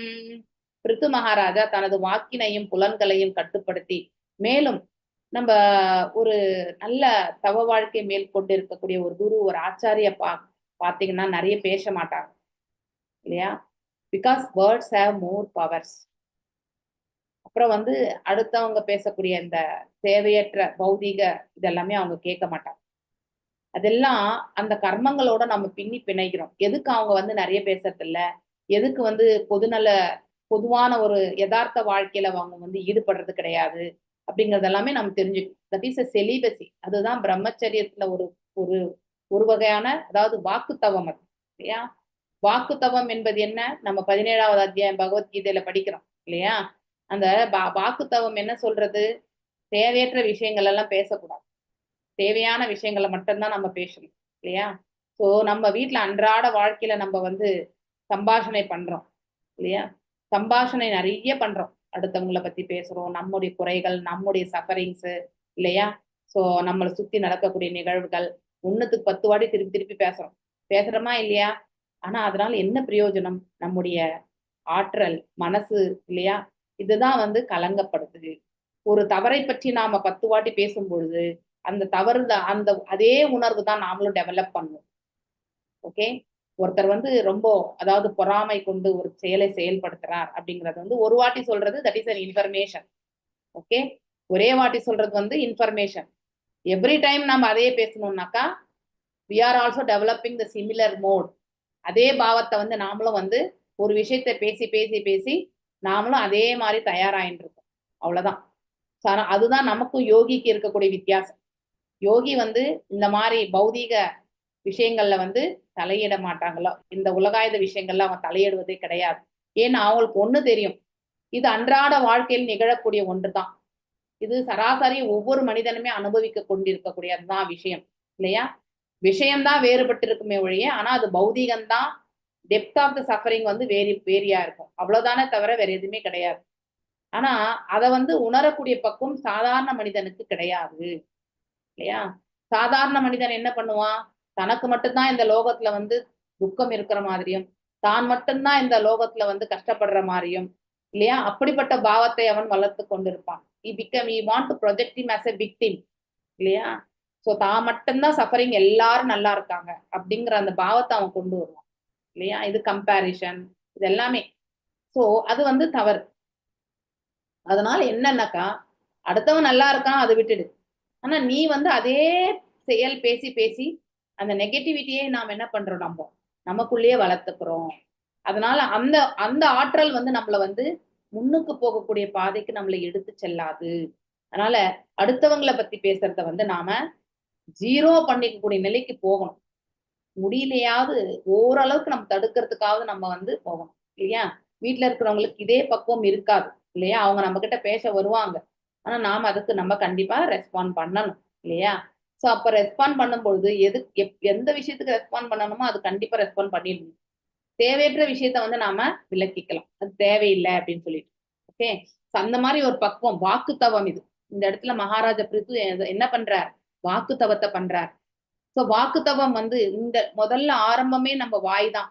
பிருத்து மகாராஜா தனது வாக்கினையும் புலன்களையும் கட்டுப்படுத்தி, மேலும் நம்ம ஒரு நல்ல தவ வாழ்க்கை மேற்கொண்டு இருக்கக்கூடிய ஒரு குரு, ஒரு ஆச்சாரிய பாத்தீங்கன்னா நிறைய பேச மாட்டாங்க இல்லையா? Because words have more powers. அப்புறம் வந்து அடுத்தவங்க பேசக்கூடிய இந்த தேவையற்ற பௌதிக இதெல்லாமே அவங்க கேட்க மாட்டாங்க. அதெல்லாம் அந்த கர்மங்களோட நம்ம பின்னி பிணைக்கிறோம். எதுக்கு அவங்க வந்து நிறைய பேசுறது இல்ல, எதுக்கு வந்து பொதுவான ஒரு யதார்த்த வாழ்க்கையில அவங்க வந்து ஈடுபடுறது கிடையாது அப்படிங்கறது எல்லாமே நம்ம தெரிஞ்சுக்கணும். That is a celibacy. அதுதான் பிரம்மச்சரியத்துல ஒரு ஒரு ஒரு வகையான, அதாவது வாக்குத்தவம். அது இல்லையா? வாக்குத்தவம் என்பது என்ன? நம்ம 17வது அத்தியாயம் பகவத்கீதையில படிக்கிறோம் இல்லையா? அந்த வாக்குத்தவம் என்ன சொல்றது? தேவையற்ற விஷயங்கள் எல்லாம் பேசக்கூடாது. தேவையான விஷயங்களை மட்டும்தான் நம்ம பேசணும் இல்லையா? ஸோ நம்ம வீட்டுல அன்றாட வாழ்க்கையில நம்ம வந்து சம்பாஷணை பண்றோம் இல்லையா? சம்பாஷணை நிறைய பண்றோம். அடுத்தவங்களை பத்தி பேசுறோம், நம்முடைய குறைகள், நம்முடைய சஃபரிங்ஸ் இல்லையா? ஸோ நம்மளை சுத்தி நடக்கக்கூடிய நிகழ்வுகள் 1க்கு 10 வாட்டி திருப்பி திருப்பி பேசுறோமா இல்லையா? ஆனா அதனால என்ன பிரயோஜனம்? நம்முடைய ஆற்றல், மனசு இல்லையா, இதுதான் வந்து கலங்கப்படுது. ஒரு தவறை பற்றி நாம 10 வாட்டி பேசும் பொழுது அந்த தவறு அந்த அதே உணர்வு தான் நாமளும் டெவலப் பண்ணுவோம். ஓகே. ஒருத்தர் வந்து ரொம்ப, அதாவது பொறாமை கொண்டு ஒரு செயலை செயல்படுத்துறார் அப்படிங்கறது வந்து ஒரு வாட்டி சொல்றது that is an information. Okay. ஒரே வாட்டி சொல்றது வந்து இன்ஃபர்மேஷன். எவ்ரி டைம் நம்ம அதையே பேசணும்னாக்கா we are also developing the similar mode. அதே பாவத்தை வந்து நாமளும் வந்து ஒரு விஷயத்தை பேசி பேசி பேசி நாமளும் அதே மாதிரி தயாராயின்னு இருக்கோம். அவ்வளவுதான். அதுதான் நமக்கும் யோகிக்கு இருக்கக்கூடிய வித்தியாசம். யோகி வந்து இந்த மாதிரி பௌதீக விஷயங்கள்ல வந்து தலையிட மாட்டாங்களோ, இந்த உலகாயுத விஷயங்கள்ல அவன் தலையிடுவதே கிடையாது. ஏன்னா அவங்களுக்கு ஒண்ணு தெரியும், இது அன்றாட வாழ்க்கையில் நிகழக்கூடிய ஒன்றுதான். இது சராசரி ஒவ்வொரு மனிதனுமே அனுபவிக்க கொண்டிருக்கக்கூடியதுதான் விஷயம் இல்லையா? விஷயம்தான் வேறுபட்டு இருக்குமே ஒழிய, ஆனா அது பௌதீகம்தான். டெப்த் ஆஃப் த சஃபரிங் வந்து வேரியா இருக்கும். அவ்வளவுதானே தவிர வேற எதுவுமே கிடையாது. ஆனா அதை வந்து உணரக்கூடிய பக்குவம் சாதாரண மனிதனுக்கு கிடையாது இல்லையா? சாதாரண மனிதன் என்ன பண்ணுவான்? தனக்கு மட்டும்தான் இந்த லோகத்துல வந்து துக்கம் இருக்கிற மாதிரியும், தான் மட்டும்தான் இந்த லோகத்துல வந்து கஷ்டப்படுற மாதிரியும் இல்லையா, அப்படிப்பட்ட பாவத்தை அவன் வளர்த்து கொண்டிருப்பான். he want to project him as a victim இல்லையா? சோ தான் மட்டும்தான் சஃபரிங், எல்லாரும் நல்லா இருக்காங்க அப்படிங்கிற அந்த பாவத்தை அவன் கொண்டு வருவான் இல்லையா? இது கம்பேரிஷன், இது எல்லாமே. சோ அது வந்து தவறு. அதனால என்னன்னாக்கா, அடுத்தவன் நல்லா இருக்கான் அதை விட்டுடு. ஆனா நீ வந்து அதே செயல் பேசி பேசி அந்த நெகட்டிவிட்டியை நாம் என்ன பண்றோம்? நமக்குள்ளேயே வளர்த்துக்கிறோம். அதனால அந்த அந்த ஆற்றல் வந்து நம்மளை வந்து முன்னுக்கு போகக்கூடிய பாதைக்கு நம்மளை எடுத்து செல்லாது. அதனால அடுத்தவங்களை பத்தி பேசுறத வந்து நாம ஜீரோ பண்ணிக்கக்கூடிய நிலைக்கு போகணும். முடியலையாவது ஓரளவுக்கு நம்ம தடுக்கிறதுக்காவது நம்ம வந்து போகணும் இல்லையா? வீட்டுல இருக்கிறவங்களுக்கு இதே பக்குவம் இருக்காது இல்லையா? அவங்க நம்ம கிட்ட பேச வருவாங்க. ஆனா நாம அதுக்கு நம்ம கண்டிப்பா ரெஸ்பாண்ட் பண்ணணும் இல்லையா? சோ அப்ப ரெஸ்பாண்ட் பண்ணும்பொழுது எந்த விஷயத்துக்கு ரெஸ்பாண்ட் பண்ணணுமோ அது கண்டிப்பா ரெஸ்பாண்ட் பண்ணிடணும். தேவையற்ற விஷயத்த வந்து நாம விலக்கிக்கலாம், அது தேவையில்லை அப்படின்னு சொல்லிட்டு. ஓகே. அந்த மாதிரி ஒரு பக்குவம், வாக்குத்தவம் இது. இந்த இடத்துல மகாராஜா பிரித்து என்ன பண்றார்? வாக்குத்தவத்தை பண்றார். சோ வாக்குத்தவம் வந்து இந்த முதல்ல ஆரம்பமே நம்ம வாய் தான்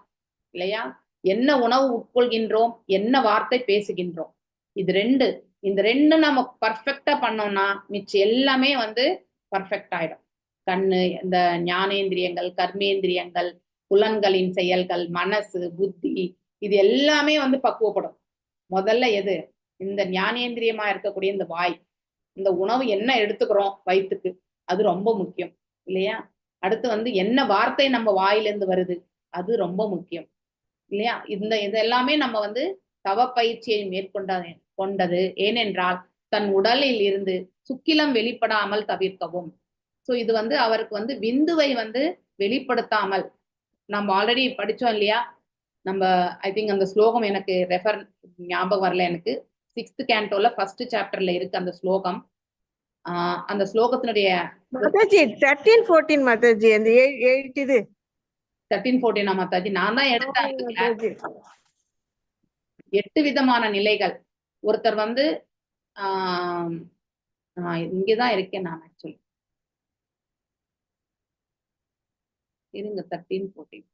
இல்லையா? என்ன உணவு உட்கொள்கின்றோம், என்ன வார்த்தை பேசுகின்றோம், இந்த ரெண்டு நம்ம பர்ஃபெக்டா பண்ணோம்னா மிச்சம் எல்லாமே வந்து பர்ஃபெக்ட் ஆயிடும். கண்ணு, இந்த ஞானேந்திரியங்கள், கர்மேந்திரியங்கள், புலன்களின் செயல்கள், மனசு, புத்தி, இது எல்லாமே வந்து பக்குவப்படும். முதல்ல எது? இந்த ஞானேந்திரியமா இருக்கக்கூடிய இந்த வாய், இந்த உணவு என்ன எடுத்துக்கிறோம் வயிற்றுக்கு, அது ரொம்ப முக்கியம் இல்லையா? அடுத்து வந்து என்ன வார்த்தை நம்ம வாயிலிருந்து வருது, அது ரொம்ப முக்கியம் இல்லையா? இதெல்லாமே நம்ம வந்து தவ பயிற்சியை கொண்டது. ஏனென்றால் தன் உடலில் இருந்து சுக்கிலம் வெளிப்படாமல் தவிர்க்கவும். சோ இது வந்து அவருக்கு வந்து விந்துவை வந்து வெளிப்படுத்தாமல், நம்ம ஆல்ரெடி படிச்சோம் இல்லையா? நம்ம ஐ திங்க் அந்த ஸ்லோகம் எனக்கு ஞாபகம் வரல எனக்கு. 6th cantoல 1st chapterல இருக்கு அந்த ஸ்லோகம். அந்த ஸ்லோகத்தினுடைய மாதாஜி 13-14 மாதாஜி, அந்த 8 இது 13-14 மாதாஜி நான் தான் எடுத்தேன். மாதாஜி. 8 விதமான நிலைகள். ஒருத்தர் வந்து இங்கதான் இருக்கேன் நான் ஆக்சுவலி. இருங்க 13-14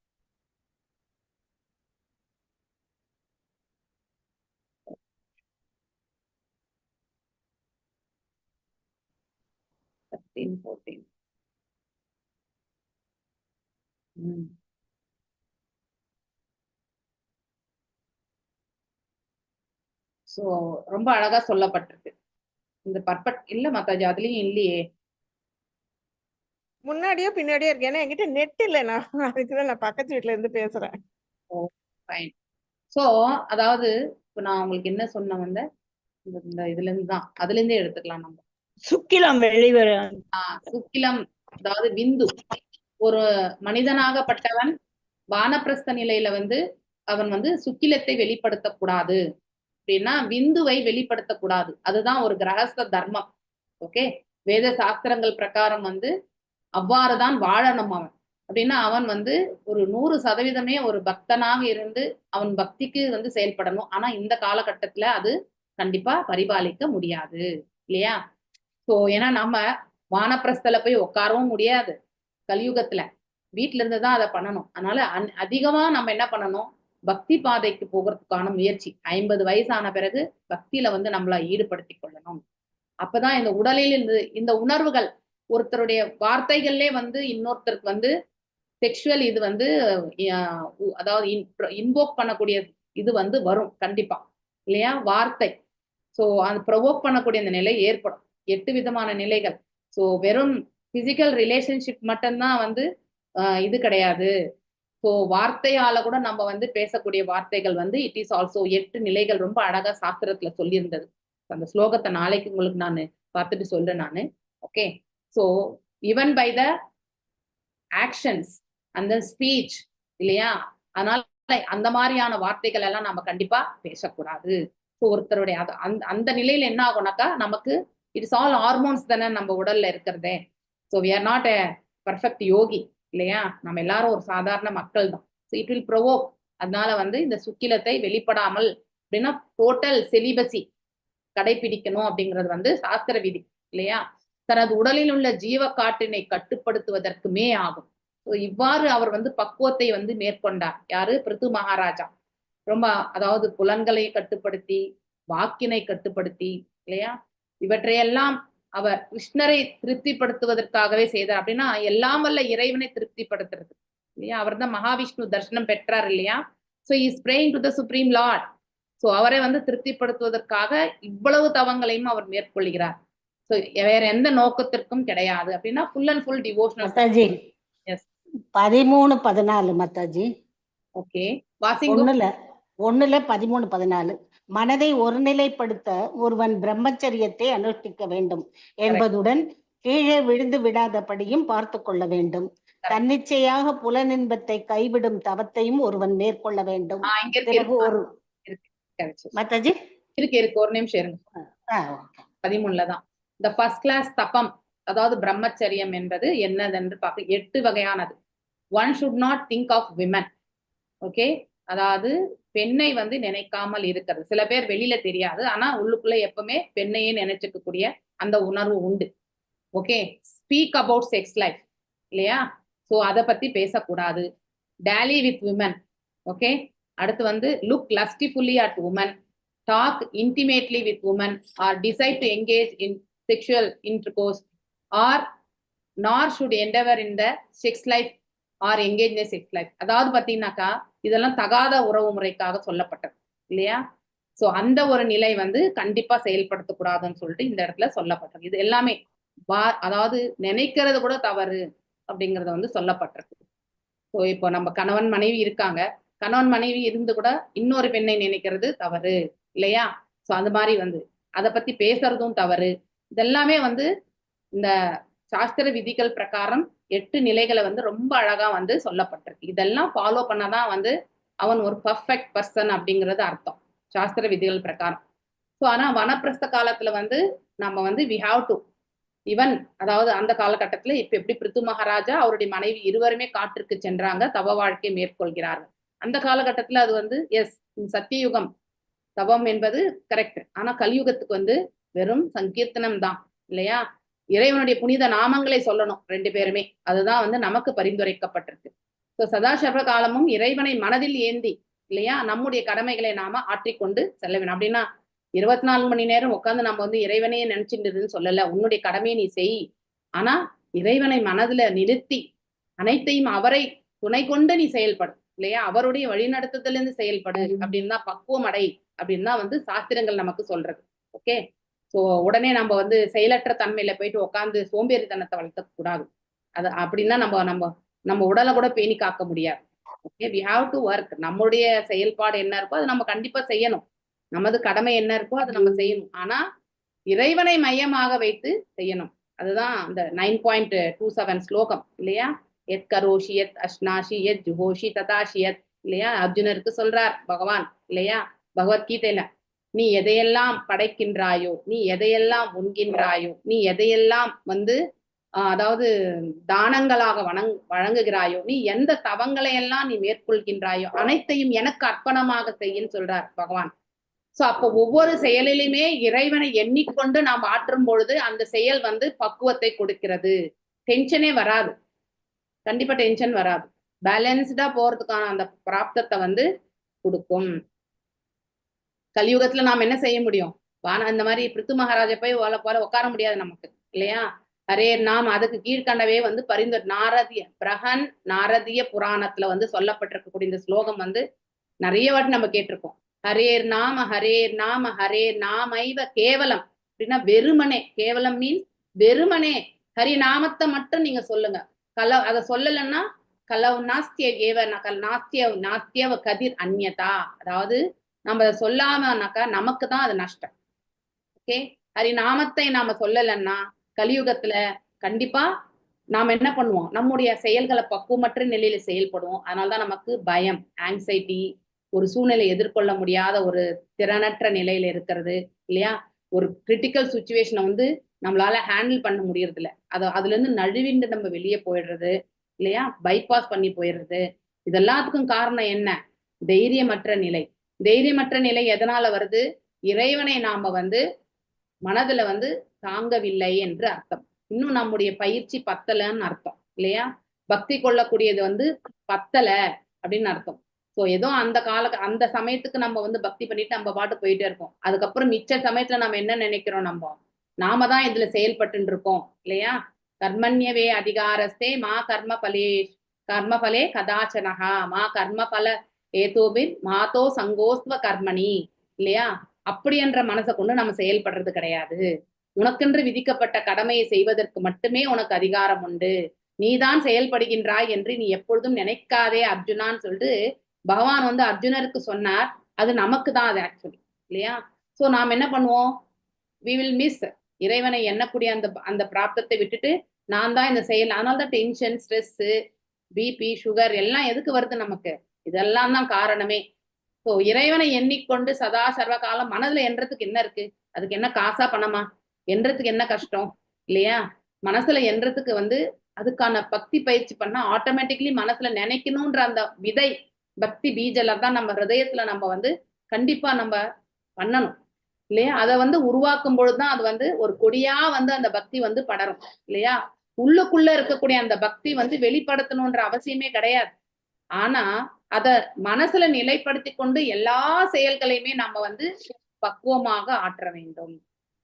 13-14. சோ ரொம்ப அழகா சொல்லப்பட்டிருக்கு. இந்த பர்பெக்ட் இல்ல மாதாஜி, அதுலயும் இல்லையே. முன்னாடியோ பின்னாடியோ இருக்கு. ஏன்னா என்கிட்ட நெட் இல்ல. நான் அதுக்குதான் நான் பக்கத்து வீட்ல இருந்து பேசுறேன். ஓ ஃபைன். ஸோ அதாவது இப்போ நான் உங்களுக்கு என்ன சொன்ன வந்த இந்த இதுல இருந்து தான் அதுல இருந்தே எடுத்துக்கலாம் நம்ம. சுக்கிலம் வெளிவர சுக்கிலம் அதாவது விந்து. ஒரு மனிதனாகப்பட்டவன் வானப்பிரஸ்த நிலையில வந்து அவன் வந்து சுக்கிலத்தை வெளிப்படுத்தக்கூடாது அப்படின்னா விந்துவை வெளிப்படுத்தக்கூடாது. அதுதான் ஒரு கிரகஸ்த தர்மம். ஓகே, வேத சாஸ்திரங்கள் பிரகாரம் வந்து அவ்வாறுதான் வாழணும் அவன். அப்படின்னா அவன் வந்து ஒரு 100% ஒரு பக்தனாக இருந்து அவன் பக்திக்கு வந்து செயல்படணும். ஆனா இந்த காலகட்டத்துல அது கண்டிப்பா பரிபாலிக்க முடியாது இல்லையா? சோ ஏன்னா நம்ம வானப்பிரஸ்தல போய் உட்காரவும் முடியாது கலியுகத்துல. வீட்டுல இருந்துதான் அதை பண்ணணும். அதனால அதிகமா நம்ம என்ன பண்ணணும், பக்தி பாதைக்கு போகிறதுக்கான முயற்சி 50 வயசான பிறகு பக்தியில வந்து நம்மள ஈடுபடுத்திக் கொள்ளணும். அப்பதான் இந்த உடலில் இந்த உணர்வுகள் ஒருத்தருடைய வார்த்தைகள்லே வந்து இன்னொருத்தருக்கு வந்து செக்ஷுவல் இது வந்து அதாவது இன்வோக் பண்ணக்கூடிய இது வந்து வரும் கண்டிப்பா இல்லையா? வார்த்தை. ஸோ அது ப்ரொவோக் பண்ணக்கூடிய அந்த நிலை ஏற்படும். 8 விதமான நிலைகள். ஸோ வெறும் பிசிக்கல் ரிலேஷன்ஷிப் மட்டும்தான் வந்து இது கிடையாது. ஸோ வார்த்தையால கூட நம்ம வந்து பேசக்கூடிய வார்த்தைகள் வந்து இட் இஸ் ஆல்சோ 8 நிலைகள். ரொம்ப அழகா சாஸ்திரத்துல சொல்லியிருந்தது. அந்த ஸ்லோகத்தை நாளைக்கு உங்களுக்கு நான் பார்த்துட்டு சொல்றேன் நானு. Okay, so even by the actions அந்த ஸ்பீச் இல்லையா? அதனால அந்த மாதிரியான வார்த்தைகள் எல்லாம் நம்ம கண்டிப்பா பேசக்கூடாது. ஸோ ஒருத்தருடைய அந்த நிலையில என்ன ஆகும்னாக்கா நமக்கு இட்ஸ் ஆல் ஹார்மோன்ஸ் தானே நம்ம உடல்ல இருக்கிறதே. So we are not a perfect yogi இல்லையா? நம்ம எல்லாரும் ஒரு சாதாரண மக்கள் தான். So it will provoke. அதனால வந்து இந்த சுக்கிலத்தை வெளிப்படாமல் அப்படின்னா டோட்டல் செலிபசி கடைபிடிக்கணும் அப்படிங்கிறது வந்து சாஸ்திர விதி இல்லையா? தனது உடலில் உள்ள ஜீவ காற்றினை கட்டுப்படுத்துவதற்குமே ஆகும். இவ்வாறு அவர் வந்து பக்குவத்தை வந்து மேற்கொண்டார். யாரு? பிருது மகாராஜா. ரொம்ப அதாவது புலன்களை கட்டுப்படுத்தி வாக்கினை கட்டுப்படுத்தி இல்லையா? இவற்றையெல்லாம் அவர் கிருஷ்ணரை திருப்திப்படுத்துவதற்காகவே செய்தார். அப்படின்னா எல்லாம் வல்ல இறைவனை திருப்திப்படுத்துறது இல்லையா? அவர் தான் மகாவிஷ்ணு தர்சனம் பெற்றார் இல்லையா? So is praying to the supreme Lord. So அவரை வந்து திருப்திப்படுத்துவதற்காக இவ்வளவு தவங்களையும் அவர் மேற்கொள்கிறார். ஸோ வேற எந்த நோக்கத்திற்கும் கிடையாது. அப்படின்னா full and full devotional. Mataji yes 13:14 Mataji. Okay, வாசிங்க. 1ல 13:14 மனதை ஒருநிலைப்படுத்த ஒருவன் பிரம்மச்சரியத்தை அனுஷ்டிக்க வேண்டும் என்பதுடன் கீழே விழுந்து விடாதபடியும் பார்த்து கொள்ள வேண்டும். தன்னிச்சையாக புலனின்பத்தை கைவிடும் தவத்தையும் ஒருவன் மேற்கொள்ள வேண்டும். பிறகு ஒரு மாதாஜி இருக்கு ஒரு நிமிஷம் இருங்க. 13ல தான் இந்த ஃபர்ஸ்ட் கிளாஸ் தபம் அதாவது பிரம்மச்சரியம் என்பது என்னதென்று பார்க்க 8 வகையானது. One should not think of women. Okay, அதாவது பெண்ணை வந்து நினைக்காமல் இருக்கிறது. சில பேர் வெளியில தெரியாது, ஆனா உள்ளுக்குள்ள எப்பவுமே பெண்ணையே நினைச்சுக்கக்கூடிய அந்த உணர்வு உண்டு. Okay, speak about sex life இல்லையா? ஸோ அதை பத்தி பேசக்கூடாது. Dally with women. ஓகே, அடுத்து வந்து look lustfully at woman, talk intimately with woman, or decide to engage in sexual intercourse, or nor should endeavour in the sex life or engage in sex life. அதாவது பாத்தீங்கன்னாக்கா இதெல்லாம் தகாத உறவு முறைக்காக சொல்லப்பட்டது இல்லையா? So அந்த ஒரு நிலை வந்து கண்டிப்பா செயல்படுத்தக்கூடாதுன்னு சொல்லிட்டு இந்த இடத்துல சொல்லப்பட்டது. இது எல்லாமே அதாவது நினைக்கிறது கூட தவறு அப்படிங்கறத வந்து சொல்லப்பட்டிருக்கு. ஸோ இப்போ நம்ம கணவன் மனைவி இருக்காங்க, கணவன் மனைவி இருந்து கூட இன்னொரு பெண்ணை நினைக்கிறது தவறு இல்லையா? ஸோ அந்த மாதிரி வந்து அதை பத்தி பேசுறதும் தவறு. இதெல்லாமே வந்து இந்த சாஸ்திர விதிகள் பிரகாரம் 8 நிலைகளை வந்து ரொம்ப அழகா வந்து சொல்லப்பட்டிருக்கு. இதெல்லாம் ஃபாலோ பண்ணாதான் வந்து அவன் ஒரு பர்ஃபெக்ட் பர்சன் அப்படிங்கிறது அர்த்தம் சாஸ்திர விதிகள் பிரகாரம். ஸோ ஆனா வனப்பிரஸ்த காலத்துல வந்து நம்ம வந்து வி ஹாவ் டு ஈவன் அதாவது அந்த காலகட்டத்துல இப்ப எப்படி பிருது மகாராஜா அவருடைய மனைவி இருவருமே காட்டிற்கு சென்றாங்க, தவ வாழ்க்கை மேற்கொள்கிறார்கள். அந்த காலகட்டத்துல அது வந்து எஸ் சத்தியயுகம் தவம் என்பது கரெக்ட். ஆனா கலியுகத்துக்கு வந்து வெறும் சங்கீர்த்தனம் தான் இல்லையா? இறைவனுடைய புனித நாமங்களை சொல்லணும் 2 பேருமே. அதுதான் வந்து நமக்கு பரிந்துரைக்கப்பட்டிருக்கு. ஸோ சதாசர்வ காலமும் இறைவனை மனதில் ஏந்தி இல்லையா நம்முடைய கடமைகளை நாம ஆற்றிக்கொண்டு செல்ல வேணும். அப்படின்னா 24 மணி நேரம் உட்காந்து நம்ம வந்து இறைவனையே நினைச்சுட்டுன்னு சொல்லல. உன்னுடைய கடமையை நீ செய், ஆனா இறைவனை மனதுல நிறுத்தி அனைத்தையும் அவரை துணை கொண்டு நீ செயல்படும் இல்லையா? அவருடைய வழிநடத்துதல இருந்து செயல்படு அப்படின்னு தான், பக்குவம் அடை அப்படின்னு தான் வந்து சாஸ்திரங்கள் நமக்கு சொல்றது. ஓகே, ஸோ உடனே நம்ம வந்து செயலற்ற தன்மையில போயிட்டு உட்காந்து சோம்பேறித்தனத்தை வளர்த்த கூடாது. அது அப்படின்னா நம்ம நம்ம நம்ம உடலை கூட பேணி காக்க முடியாது. Okay, we have to work. நம்மளுடைய செயல்பாடு என்ன இருக்கோ அது நம்ம கண்டிப்பா செய்யணும். நமது கடமை என்ன இருக்கோ அதை நம்ம செய்யணும். ஆனா இறைவனை மையமாக வைத்து செய்யணும். அதுதான் அந்த 9.27 ஸ்லோகம் இல்லையா? எத் கரோஷி எத் அஷ்னாஷி எத் ஜுஹோஷி ததாஷியத் இல்லையா? அர்ஜுனருக்கு சொல்றார் பகவான் இல்லையா? பகவத்கீதையில நீ எதையெல்லாம் படைக்கின்றாயோ, நீ எதையெல்லாம் உண்கின்றாயோ, நீ எதையெல்லாம் வந்து அதாவது தானங்களாக வழங்குகிறாயோ, நீ எந்த தவங்களை எல்லாம் நீ மேற்கொள்கின்றாயோ அனைத்தையும் எனக்கு அர்ப்பணமாக செய்யின்னு சொல்றார் பகவான். சோ அப்போ ஒவ்வொரு செயலிலுமே இறைவனை எண்ணிக்கொண்டு நாம் ஆற்றும் பொழுது அந்த செயல் வந்து பக்குவத்தை கொடுக்கிறது. டென்ஷனே வராது, கண்டிப்பா டென்ஷன் வராது. பேலன்ஸ்டா போறதுக்கான அந்த பிராப்தத்தை வந்து கொடுக்கும். கலியுகத்துல நாம் என்ன செய்ய முடியும்? வான இந்த மாதிரி பிருத்து மகாராஜா போய் போல உட்கார முடியாது நமக்கு இல்லையா? ஹரே நாம் அதுக்கு கீழ்கண்டவே வந்து நாரதிய புராணத்துல வந்து சொல்லப்பட்டிருக்கக்கூடிய இந்த ஸ்லோகம் வந்து நிறைய வாட்டி நம்ம கேட்டிருக்கோம். ஹரேர் நாம ஹரே நாமைவ கேவலம் அப்படின்னா வெறுமனே, கேவலம் மீன்ஸ் வெறுமனே ஹரி நாமத்தை மட்டும் நீங்க சொல்லுங்க. அதை சொல்லலைன்னா கலவ் நாஸ்தியவ கதிர் அந்யதா, அதாவது நம்ம அதை சொல்லாமனாக்கா நமக்கு தான் அது நஷ்டம். ஓகே, ஹரி நாமத்தை நாம சொல்லலைன்னா கலியுகத்துல கண்டிப்பா நாம என்ன பண்ணுவோம்? நம்முடைய செயல்களை பக்குவமற்ற நிலையில செயல்படுவோம். அதனாலதான் நமக்கு பயம், ஆங்ஸைட்டி, ஒரு சூழ்நிலை எதிர்கொள்ள முடியாத ஒரு திறனற்ற நிலையில இருக்கிறது இல்லையா? ஒரு கிரிட்டிக்கல் சுச்சுவேஷனை வந்து நம்மளால ஹேண்டில் பண்ண முடியறது இல்லை. அதுல இருந்து நழுவிண்டு நம்ம வெளியே போயிடுறது இல்லையா? பைபாஸ் பண்ணி போயிடுறது. இது எல்லாத்துக்கும் காரணம் என்ன? தைரியமற்ற நிலை. தைரியமற்ற நிலை எதனால வருது? இறைவனை நாம வந்து மனதுல வந்து தாங்கவில்லை என்று அர்த்தம். இன்னும் நம்முடைய பயிற்சி பத்தலைன்னு அர்த்தம் இல்லையா? பக்தி கொள்ளக்கூடியது வந்து பத்தல அப்படின்னு அர்த்தம். சோ ஏதோ அந்த சமயத்துக்கு நம்ம வந்து பக்தி பண்ணிட்டு நம்ம பாட்டு போயிட்டே இருக்கோம். அதுக்கப்புறம் மிச்ச சமயத்துல நம்ம என்ன நினைக்கிறோம்? நாம தான் இதுல செயல்பட்டு இருக்கோம் இல்லையா? கர்மண்யவே அதிகாரஸ்தே மா கர்மபலே கதாச்சனஹா மா கர்மபல ஏதோபின் மாதோ சங்கோஸ்வ கர்மணி இல்லையா? அப்படி என்ற மனசை கொண்டு நம்ம செயல்படுறது கிடையாது. உனக்கென்று விதிக்கப்பட்ட கடமையை செய்வதற்கு மட்டுமே உனக்கு அதிகாரம் உண்டு. நீதான் செயல்படுகின்றாய் என்று நீ எப்பொழுதும் நினைக்காதே அர்ஜுனான்னு சொல்லிட்டு பகவான் வந்து அர்ஜுனருக்கு சொன்னார். அது நமக்கு தான் அது ஆக்சுவலி இல்லையா? சோ நாம் என்ன பண்ணுவோம்? வி வில் மிஸ் இறைவனை எண்ணக்கூடிய அந்த பிராப்தத்தை விட்டுட்டு நான் தான் இந்த செயல். அதனால்தான் டென்ஷன், ஸ்ட்ரெஸ், பிபி, சுகர் எல்லாம் எதுக்கு வருது நமக்கு? இதெல்லாம் தான் காரணமே. ஸோ இறைவனை எண்ணிக்கொண்டு சதா சர்வ காலம் மனதுல எண்றதுக்கு என்ன இருக்கு? அதுக்கு என்ன காசா பணமா? எண்றதுக்கு என்ன கஷ்டம் இல்லையா? மனசுல எண்றதுக்கு வந்து அதுக்கான பக்தி பயிற்சி பண்ணா ஆட்டோமேட்டிக்லி மனசுல நினைக்கணும்ன்ற அந்த விதை பக்தி பீஜல தான் நம்ம ஹிருதயத்துல நம்ம வந்து கண்டிப்பா நம்ம பண்ணணும் இல்லையா? அதை வந்து உருவாக்கும் பொழுதுதான் அது வந்து ஒரு கொடியா வந்து அந்த பக்தி வந்து படரும் இல்லையா? உள்ளுக்குள்ள இருக்கக்கூடிய அந்த பக்தி வந்து வெளிப்படுத்தணும்ன்ற அவசியமே கிடையாது. ஆனா அத மனசுல நிலைப்படுத்தி கொண்டு எல்லா செயல்களையுமே நம்ம வந்து பக்குவமாக ஆற்ற வேண்டும்.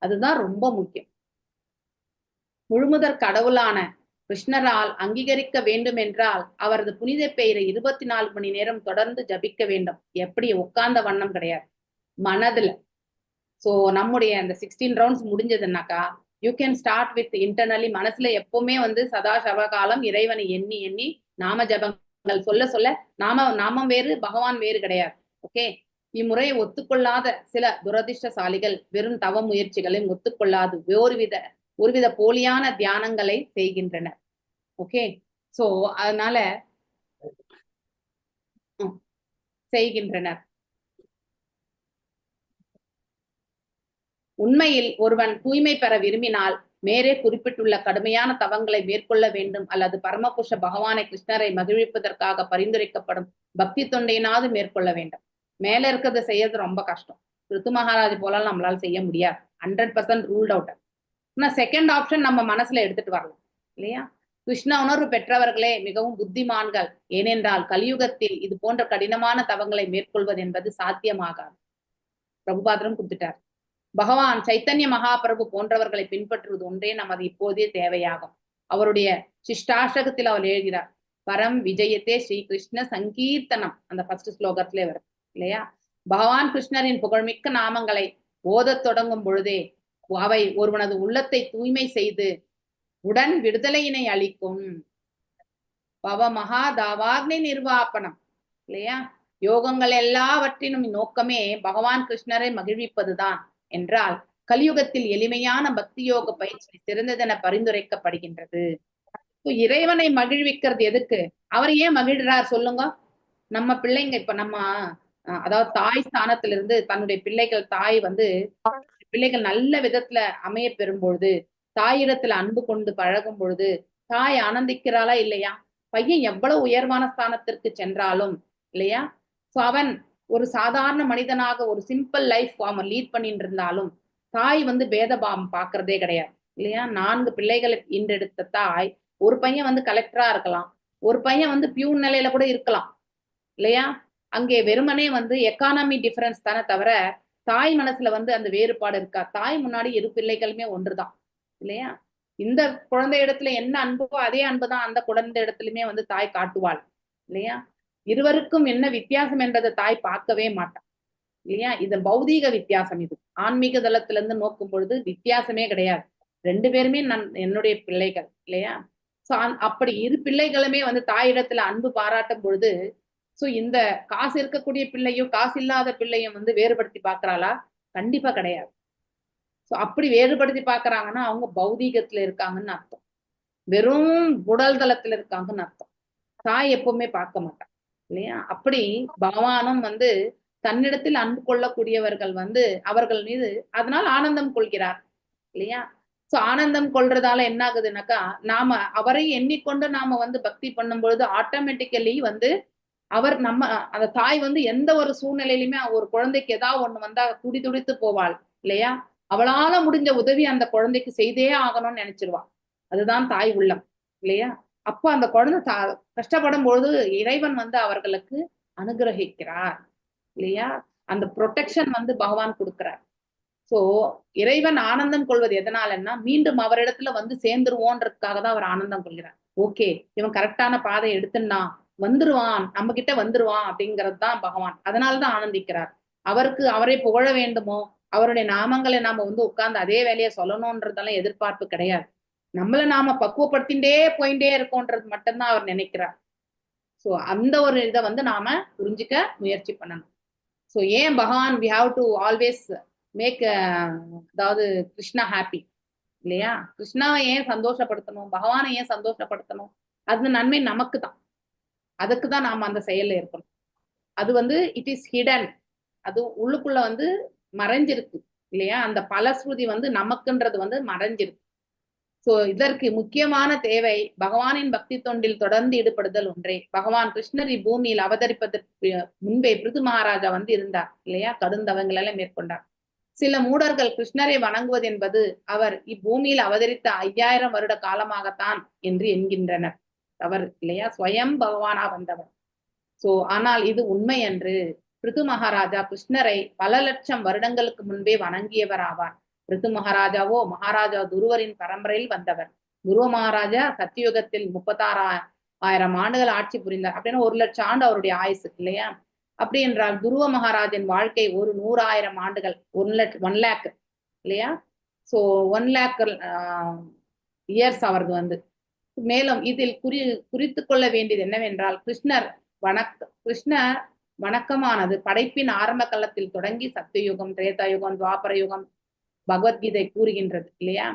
அதுதான் ரொம்ப முக்கியம். முழுமுதற் கடவுளான கிருஷ்ணரால் அங்கீகரிக்க வேண்டும் என்றால் அவரது புனித பெயரை 24 மணி நேரம் தொடர்ந்து ஜபிக்க வேண்டும். எப்படி? உட்கார்ந்த வண்ணம் கிடையாது, மனதுல. சோ நம்முடைய அந்த 16 ரவுண்ட்ஸ் முடிஞ்சதுன்னாக்கா you can start with internally. மனசுல எப்பவுமே வந்து சதா சவகாலம் இறைவனை எண்ணி எண்ணி நாம ஜபங்கள் சொல்ல சொல்ல நாமம் வேறு பகவான் வேறு கிடையாது. ஓகே, இம்முறையை ஒத்துக்கொள்ளாத சில துரதிர்ஷ்டசாலிகள் வெறும் தவ முயற்சிகளையும் ஒத்துக்கொள்ளாது ஒருவித போலியான தியானங்களை செய்கின்றனர். ஓகே, சோ அதனால செய்கின்றனர். உண்மையில் ஒருவன் தூய்மை பெற விரும்பினால் மேலே குறிப்பிட்டுள்ள கடுமையான தவங்களை மேற்கொள்ள வேண்டும், அல்லது பரமபுருஷ பகவானை கிருஷ்ணரை மகிழ்விப்பதற்காக பரிந்துரைக்கப்படும் பக்தி தொண்டையினாவது மேற்கொள்ள வேண்டும். மேல இருக்கிறத செய்யறது ரொம்ப கஷ்டம். ரித்து மகாராஜ் போல நம்மளால செய்ய முடியாது. 100% ரூல்ட் அவுட். ஆனா செகண்ட் ஆப்ஷன் நம்ம மனசுல எடுத்துட்டு வரலாம் இல்லையா? கிருஷ்ண உணர்வு பெற்றவர்களே மிகவும் புத்திமான்கள். ஏனென்றால் கலியுகத்தில் இது போன்ற கடினமான தவங்களை மேற்கொள்வது என்பது சாத்தியமாகாது. பிரபுபாதரும் கொடுத்துட்டார். பகவான் சைத்தன்ய மகாபிரபு போன்றவர்களை பின்பற்றுவது ஒன்றே நமது இப்போதைய தேவையாகும். அவருடைய சிஷ்டாஷ்டகத்தில் அவர் எழுதுகிறார், பரம் விஜயத்தே ஸ்ரீ கிருஷ்ண சங்கீர்த்தனம். அந்த ஃபர்ஸ்ட் ஸ்லோகத்திலே வரும் இல்லையா? பகவான் கிருஷ்ணரின் புகழ்மிக்க நாமங்களை ஓதத் தொடங்கும் பொழுதே அவை ஒருவனது உள்ளத்தை தூய்மை செய்து உடன் விடுதலையினை அளிக்கும். பவ மகா தாவாக்னி நிர்வாபனம் இல்லையா? யோகங்கள் எல்லாவற்றினும் நோக்கமே பகவான் கிருஷ்ணரை மகிழ்விப்பதுதான் என்றால் கலியுகத்தில் எளிமையான பக்தி யோக பயிற்சி சிறந்ததென பரிந்துரைக்கப்படுகின்றது. இறைவனை மகிழ்விக்கிறது எதுக்கு? அவர் ஏன் மகிழ்றார் சொல்லுங்க? நம்ம பிள்ளைங்க இப்ப நம்ம அதாவது தாய் ஸ்தானத்திலிருந்து தன்னுடைய பிள்ளைகள் பிள்ளைகள் நல்ல விதத்துல அமைய பெறும் பொழுது, தாயிடத்துல அன்பு கொண்டு பழகும் பொழுது தாய் ஆனந்திக்கிறாளா இல்லையா? பையன் எவ்வளவு உயர்வான ஸ்தானத்திற்கு சென்றாலும் இல்லையா, அவன் ஒரு சாதாரண மனிதனாக ஒரு சிம்பிள் லைஃப் அவன் லீட் பண்ணிட்டு இருந்தாலும் தாய் பேதபாவம் பாக்குறதே கிடையாது இல்லையா? 4 பிள்ளைகளை ஈன்றெடுத்த தாய், ஒரு பையன் கலெக்டரா இருக்கலாம், ஒரு பையன் பியூன் நிலையில கூட இருக்கலாம் இல்லையா? அங்கே வெறுமனே எக்கானமி டிஃபரன்ஸ் தானே தவிர தாய் மனசுல அந்த வேறுபாடு இருக்கா? தாய் முன்னாடி இரு பிள்ளைகளுமே ஒன்றுதான் இல்லையா? இந்த குழந்தை இடத்துல என்ன அன்போ அதே அன்புதான் அந்த குழந்தை இடத்துலயுமே தாய் காட்டுவாள் இல்லையா? இருவருக்கும் என்ன வித்தியாசம் என்றதை தாய் பார்க்கவே மாட்டான் இல்லையா? இது பௌதீக வித்தியாசம். இது ஆன்மீக தளத்துல இருந்து நோக்கும் பொழுது வித்தியாசமே கிடையாது. 2 பேருமே என்னுடைய பிள்ளைகள் இல்லையா? சோ அப்படி இரு பிள்ளைகளுமே தாயிடத்துல அன்பு பாராட்டும் பொழுது சோ இந்த காசு இருக்கக்கூடிய பிள்ளையும் காசு இல்லாத பிள்ளையும் வேறுபடுத்தி பாக்குறாளா? கண்டிப்பா கிடையாது. சோ அப்படி வேறுபடுத்தி பாக்குறாங்கன்னா அவங்க பௌதீகத்துல இருக்காங்கன்னு அர்த்தம், வெறும் உடல் தளத்துல இருக்காங்கன்னு அர்த்தம். தாய் எப்பவுமே பார்க்க மாட்டான் இல்லையா? அப்படி பகவானும் தன்னிடத்தில் அன்பு கொள்ளக்கூடியவர்கள் அவர்கள் மீது அதனால் ஆனந்தம் கொள்கிறார் இல்லையா? சோ ஆனந்தம் கொள்றதால என்ன ஆகுதுன்னாக்கா, நாம அவரை எண்ணிக்கொண்டு நாம பக்தி பண்ணும் பொழுது ஆட்டோமேட்டிக்கலி அவர் நம்ம அந்த தாய் எந்த ஒரு சூழ்நிலையிலுமே ஒரு குழந்தைக்கு ஏதாவது ஒண்ணு வந்தா துடி துடித்து போவாள் இல்லையா? அவளால முடிஞ்ச உதவி அந்த குழந்தைக்கு செய்தே ஆகணும்னு நினைச்சிருவா. அதுதான் தாய் உள்ளம் இல்லையா? அப்ப அந்த குழந்தை கஷ்டப்படும் பொழுது இறைவன் அவர்களுக்கு அனுகிரகிக்கிறார் இல்லையா? அந்த ப்ரொடெக்ஷன் பகவான் கொடுக்கிறார். சோ இறைவன் ஆனந்தம் கொள்வது எதனாலன்னா, மீண்டும் அவரிடத்துல சேர்ந்துருவோன்றதுக்காக தான் அவர் ஆனந்தம் கொள்கிறார். ஓகே, இவன் கரெக்டான பாதை எடுத்துன்னா வந்துருவான், நம்ம கிட்ட வந்துருவான் அப்படிங்கிறது தான் பகவான். அதனாலதான் ஆனந்திக்கிறார். அவருக்கு அவரை புகழ வேண்டுமோ, அவருடைய நாமங்களை நாம உட்கார்ந்து அதே வேலையை சொல்லணும்ன்றதெல்லாம் எதிர்பார்ப்பு கிடையாது. நம்மள நாம பக்குவப்படுத்திண்டே போயிட்டே இருக்கோன்றது மட்டும்தான் அவர் நினைக்கிறார். சோ அந்த ஒரு இதை நாம புரிஞ்சுக்க முயற்சி பண்ணணும். சோ ஏன் பகவான் we have to always make அதாவது கிருஷ்ணா ஹாப்பி இல்லையா? கிருஷ்ணாவை ஏன் சந்தோஷப்படுத்தணும், பகவானை ஏன் சந்தோஷப்படுத்தணும்? அது நன்மை நமக்கு தான். அதுக்குதான் நாம அந்த செயல்ல இருக்கணும். அது இட் இஸ் ஹிடன், அது உள்ளுக்குள்ள மறைஞ்சிருக்கு இல்லையா? அந்த பலஸ்ருதி நமக்குன்றது மறைஞ்சிருக்கு. சோ இதற்கு முக்கியமான தேவை பகவானின் பக்தி தொண்டில் தொடர்ந்து ஈடுபடுதல் ஒன்றே. பகவான் கிருஷ்ணர் இப்பூமியில் அவதரிப்பதற்கு முன்பே பிருது மகாராஜா இருந்தார் இல்லையா? கடுந்தவங்கள் எல்லாம் மேற்கொண்டார். சில மூடர்கள் கிருஷ்ணரை வணங்குவது என்பது அவர் இப்பூமியில் அவதரித்த 5000 வருட காலமாகத்தான் என்று என்கின்றனர். தவறு இல்லையா? ஸ்வயம் பகவானா வந்தவர். சோ ஆனால் இது உண்மை என்று. பிருது மகாராஜா கிருஷ்ணரை பல லட்சம் வருடங்களுக்கு முன்பே வணங்கியவர் ஆவார். பிருது மகாராஜாவோ மகாராஜா துருவரின் பரம்பரையில் வந்தவர். துருவ மகாராஜா சத்தியுகத்தில் 36,000 ஆண்டுகள் ஆட்சி புரிந்தார். அப்படின்னா 1 லட்சம் ஆண்டு அவருடைய ஆயுசு இல்லையா? அப்படி என்றால் துருவ மகாராஜின் வாழ்க்கை ஒரு 100,000 ஆண்டுகள், 1 lakh இல்லையா? சோ 1 lakh இயர்ஸ் அவரது மேலும் இதில் குறித்து கொள்ள வேண்டியது என்னவென்றால், கிருஷ்ண வணக்கமானது படைப்பின் ஆரம்ப காலத்தில் தொடங்கி சத்தியுகம், திரேதாயுகம், துவாபர யுகம் பகவத்கீதை கூறுகின்றது இல்லையா?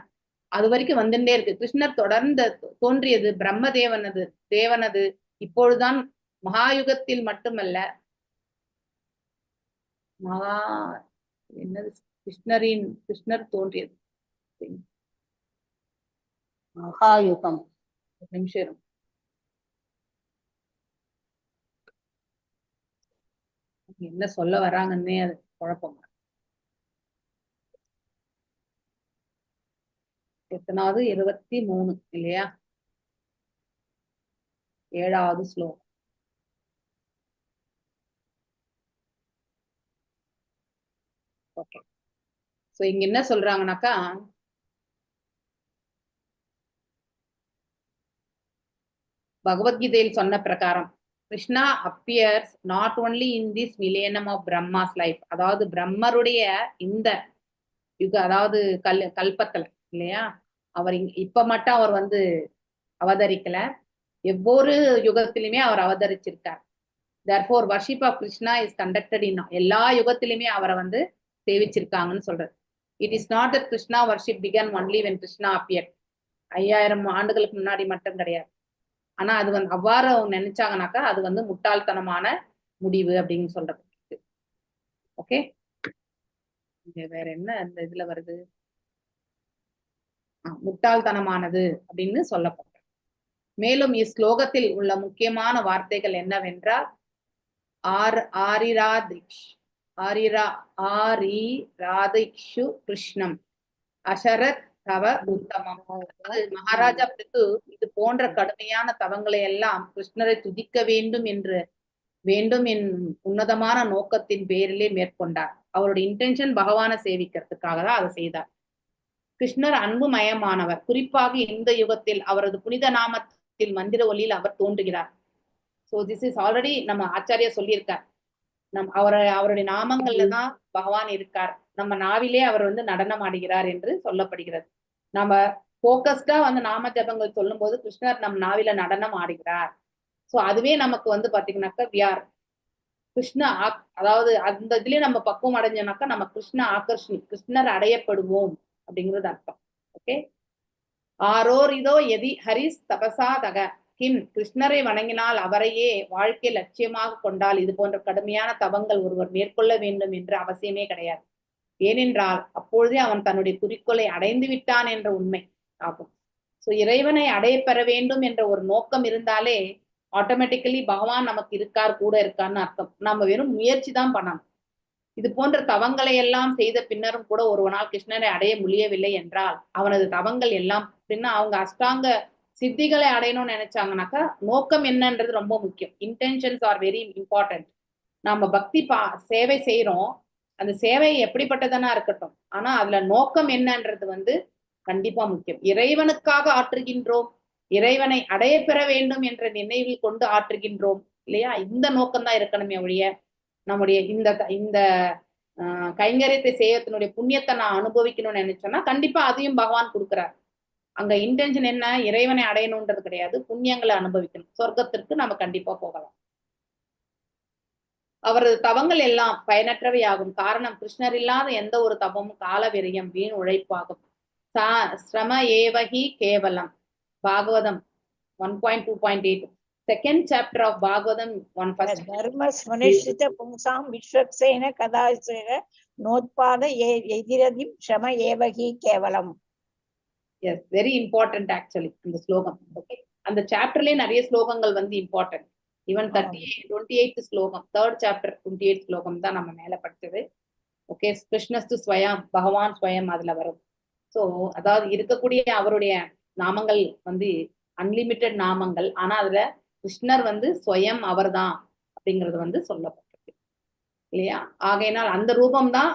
அது வரைக்கும் வந்துட்டே இருக்கு. கிருஷ்ணர் தொடர்ந்து தோன்றியது பிரம்ம தேவனது இப்பொழுதுதான் மகாயுகத்தில் மட்டுமல்ல, கிருஷ்ணர் தோன்றியது மகாயுகம். நிமிஷம் என்ன சொல்ல வராங்கன்னே அது குழப்பம். எத்தனாவது? 23 இல்லையா? 7வது ஸ்லோகம். ஓகே, சோ இங்க என்ன சொல்றாங்கன்னாக்கா, பகவத்கீதையில் சொன்ன பிரகாரம் Krishna appears not only in this millennium of Brahma's life, அதாவது பிரம்மருடைய இந்த யுக, அதாவது கல்பத்துல இல்லையா? அவர் இப்ப மட்டும் அவர் வந்து அவதரிக்கல, ஒவ்வொரு யுகத்திலுமே அவர் அவதரிச்சிருக்கார். therefore worship of Krishna is conducted in எல்லா யுகத்திலுமே அவரை வந்து சேவிச்சிருக்காங்கன்னு சொல்றது. It is not that Krishna worship began only when Krishna appeared. 5000 ஆண்டுகளுக்கு முன்னாடி மட்டும் கிடையாது. ஆனா அது வந்து அவ்வாறு அவங்க நினைச்சாங்கனாக்கா அது வந்து முட்டாள்தனமான முடிவு அப்படின்னு சொல்றது. ஓகே, வேற என்ன அந்த இதுல வருது, முட்டாள்தனமானது அப்படின்னு சொல்லப்பட்டது. மேலும் இஸ்லோகத்தில் உள்ள முக்கியமான வார்த்தைகள் என்னவென்றால் ஆரிராதிக்ஷு கிருஷ்ணம் அசரத் தவ உத்தமம். மகாராஜா பிருத்து இது போன்ற கடுமையான தவங்களை எல்லாம் கிருஷ்ணரை துதிக்க வேண்டும் என் உன்னதமான நோக்கத்தின் பேரிலே மேற்கொண்டார். அவருடைய இன்டென்ஷன் பகவானை சேவிக்கிறதுக்காக தான் அதை செய்தார். கிருஷ்ணர் அன்புமயமானவர். குறிப்பாக இந்த யுகத்தில் அவரது புனித நாமத்தில் மந்திர ஒலியில் அவர் தோன்றுகிறார். சோ திஸ் இஸ் ஆல்ரெடி நம்ம ஆச்சாரியா சொல்லியிருக்கார். அவருடைய நாமங்கள்ல தான் பகவான் இருக்கார். நம்ம நாவிலே அவர் வந்து நடனம் ஆடுகிறார் என்று சொல்லப்படுகிறது. நம்ம போக்கஸ்டா வந்து நாம ஜபங்கள் சொல்லும் போது கிருஷ்ணர் நம் நாவில நடனம் ஆடுகிறார். சோ அதுவே நமக்கு வந்து பாத்தீங்கன்னாக்கா வியார் கிருஷ்ண அதாவது அந்த இதுலயே நம்ம பக்குவம் அடைஞ்சோம்னாக்கா நம்ம கிருஷ்ண ஆகர்ஷணி, கிருஷ்ணர் அடையப்படுவோம் அப்படிங்கிறது அர்த்தம். ஓகே, ஆரோர் இதோ எதி ஹரிஸ் தபசா தக கிம், கிருஷ்ணரை வணங்கினால் அவரையே வாழ்க்கை லட்சியமாக கொண்டால் இது போன்ற கடுமையான தவங்கள் ஒருவர் மேற்கொள்ள வேண்டும் என்ற அவசியமே கிடையாது. ஏனென்றால் அப்பொழுதே அவன் தன்னுடைய குறிக்கோளை அடைந்து விட்டான் என்ற உண்மை ஆகும். சோ இறைவனை அடையப்பெற வேண்டும் என்ற ஒரு நோக்கம் இருந்தாலே ஆட்டோமேட்டிக்கலி பகவான் நமக்கு இருக்கார், கூட இருக்கான்னு அர்த்தம். நம்ம வெறும் முயற்சி தான் பண்ணணும். இது போன்ற தவங்களை எல்லாம் செய்த பின்னரும் கூட ஒருவனால் கிருஷ்ணரை அடைய முடியவில்லை என்றால் அவனது தவங்கள் எல்லாம் பின்ன அவங்க அஷ்டாங்க சித்திகளை அடையணும்னு நினைச்சாங்கனாக்கா நோக்கம் என்னன்றது ரொம்ப முக்கியம். Intentions are very important. நாம பக்தி சேவை செய்யறோம், அந்த சேவை எப்படிப்பட்டதானா இருக்கட்டும், ஆனா அதுல நோக்கம் என்னன்றது வந்து கண்டிப்பா முக்கியம். இறைவனுக்காக ஆற்றுகின்றோம், இறைவனை அடைய பெற வேண்டும் என்ற நினைவில் கொண்டு ஆற்றுகின்றோம் இல்லையா, இந்த நோக்கம் தான் இருக்கணுமே ஒழிய நம்முடைய இந்த கைங்கரியத்தை செய்யறதுனுடைய புண்ணியத்தை நான் அனுபவிக்கணும்னு நினைச்சோம்னா கண்டிப்பா அதையும் பகவான் கொடுக்குறார். அங்க இன்டென்ஷன் என்ன, இறைவனை அடையணும்ன்றது கிடையாது, புண்ணியங்களை அனுபவிக்கணும், சொர்க்கத்திற்கு நம்ம கண்டிப்பா போகலாம். அவரது தவங்கள் எல்லாம் பயனற்றவை ஆகும். காரணம் கிருஷ்ணர் இல்லாத எந்த ஒரு தவமும் கால விரயம், வீண் உழைப்பாகும். ஸ்ரம ஏவகி கேவலம். Bhagavatam 1.2.8 second chapter of Bhagavatam 1 தர்ம ஸ்மனிஷ்டித பும்சாம் விஸ்வக்சேன கதாசேக நோத்பாத எதிரதி ஷம ஏவகி கேவலம். Yes, very important actually இந்த ஸ்லோகம். ஓகே, அந்த சாப்டர்லயே நிறைய ஸ்லோகங்கள் வந்து இம்பார்ட்டன்ட். ஈவன் 28th ஸ்லோகம், 3rd chapter 28th ஸ்லோகம் தான் நம்ம மேல படிச்சது. ஓகே, கிருஷ்ணஸ்து ஸ்வயம், பகவான் ஸ்வயம் அதுல வரும். சோ அதாவது இருக்கக்கூடிய அவருடைய நாமங்கள் வந்து அன்லிமிட்டெட் நாமங்கள், ஆனா அதுல கிருஷ்ணர் வந்து ஸ்வயம் அவர் தான் அப்படிங்கிறது வந்து சொல்லப்பட்டிருக்கு இல்லையா. ஆகையினால் அந்த ரூபம் தான்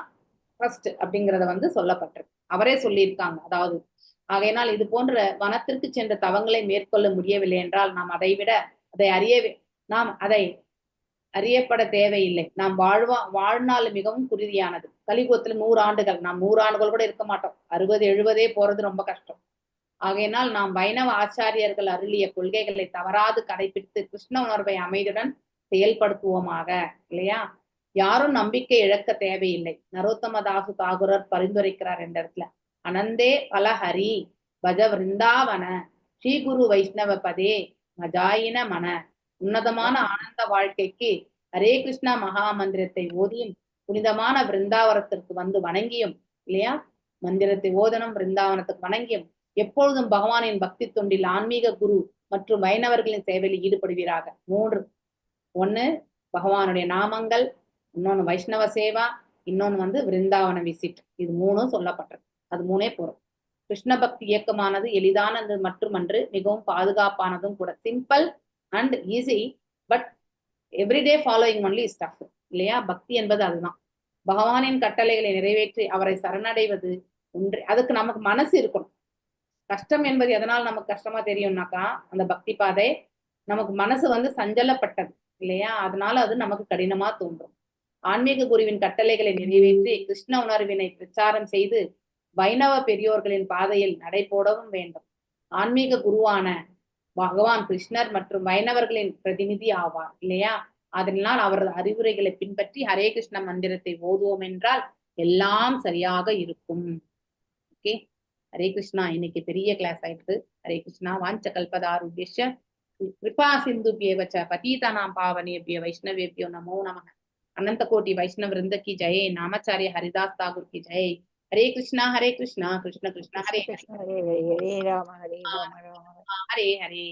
ஃபர்ஸ்ட் அப்படிங்கறத வந்து சொல்லப்பட்டிருக்கு, அவரே சொல்லியிருக்காங்க. அதாவது ஆகையினால் இது போன்ற வனத்திற்கு சென்ற தவங்களை மேற்கொள்ள முடியவில்லை என்றால் நாம் அதை அறியப்பட தேவையில்லை. நாம் வாழ்நாள் மிகவும் குருதியானது. கலியுகத்துல 100 ஆண்டுகள், நாம் 100 ஆண்டுகள் கூட இருக்க மாட்டோம். 60-70 போறது ரொம்ப கஷ்டம். ஆகையினால் நாம் வைணவ ஆச்சாரியர்கள் அருளிய கொள்கைகளை தவறாது கடைபிடித்து கிருஷ்ண உணர்வை அமைதியுடன் செயல்படுத்துவோமாக இல்லையா. யாரும் நம்பிக்கை இழக்க தேவையில்லை. நரோத்தமதாசு தாகுரர் பரிந்துரைக்கிறார் என்ற இடத்துல, அனந்தே பலஹரி பஜ விருந்தாவன ஸ்ரீ குரு வைஷ்ணவ பதே மஜாயின மன. உன்னதமான ஆனந்த வாழ்க்கைக்கு ஹரே கிருஷ்ணா மகா மந்திரத்தை ஓதியும் புனிதமான விருந்தாவனத்திற்கு வந்து வணங்கியும் இல்லையா, மந்திரத்தை ஓதனம் விருந்தாவனத்துக்கு வணங்கியும் எப்பொழுதும் பகவானின் பக்தி தொண்டில் ஆன்மீக குரு மற்றும் வைணவர்களின் சேவையில் ஈடுபடுவீராக. 3, 1 பகவானுடைய நாமங்கள், இன்னொன்னு வைஷ்ணவ சேவா, இன்னொன்னு வந்து விருந்தாவன விசிட். இது 3 சொல்லப்பட்டது. அது 3 போறோம். கிருஷ்ண பக்தி இயக்கமானது எளிதானது மட்டுமன்று, மிகவும் பாதுகாப்பானதும் கூட. Simple and easy, but everyday following only is tough இல்லையா. பக்தி என்பது அதுதான். பகவானின் கட்டளைகளை நிறைவேற்றி அவரை சரணடைவது ஒன்று. அதுக்கு நமக்கு மனசு இருக்கணும். கஷ்டம் என்பது எதனால் நமக்கு கஷ்டமா தெரியும்னாக்கா, அந்த பக்தி பாதை நமக்கு மனசு வந்து சஞ்சலப்பட்டது இல்லையா, அதனால அது நமக்கு கடினமா தோன்றும். ஆன்மீக குருவின் கட்டளைகளை நிறைவேற்றி கிருஷ்ண உணர்வினை பிரச்சாரம் செய்து வைணவ பெரியோர்களின் பாதையில் நடைபோடவும் வேண்டும். ஆன்மீக குருவான பகவான் கிருஷ்ணர் மற்றும் வைணவர்களின் பிரதிநிதி ஆவார் இல்லையா? அதனால் அவரது அறிவுரைகளை பின்பற்றி ஹரே கிருஷ்ண மந்திரத்தை ஓதுவோம் என்றால் எல்லாம் சரியாக இருக்கும். ஓகே, ஹரே கிருஷ்ணா. இன்னைக்கு பெரிய கிளாஸ் ஆயிடுது. ஹரே கிருஷ்ணா. வாஞ்ச கல்பதாருபியஸ்ய கிருபா சிந்துபியேவ ச பதீதானாம் பாவனேபிய வைஷ்ணவேபியோ நமோ நமः. अनंत कोटि वैष्णव वृंद की जय. नामाचार्य हरिदास ठाकुर की जय. हरे कृष्णा कृष्ण कृष्ण हरे கிருஷ்ண கிருஷ்ண ஹரே ஹரே ஹரே ராம ஹரே ராம ராம हरे हरे.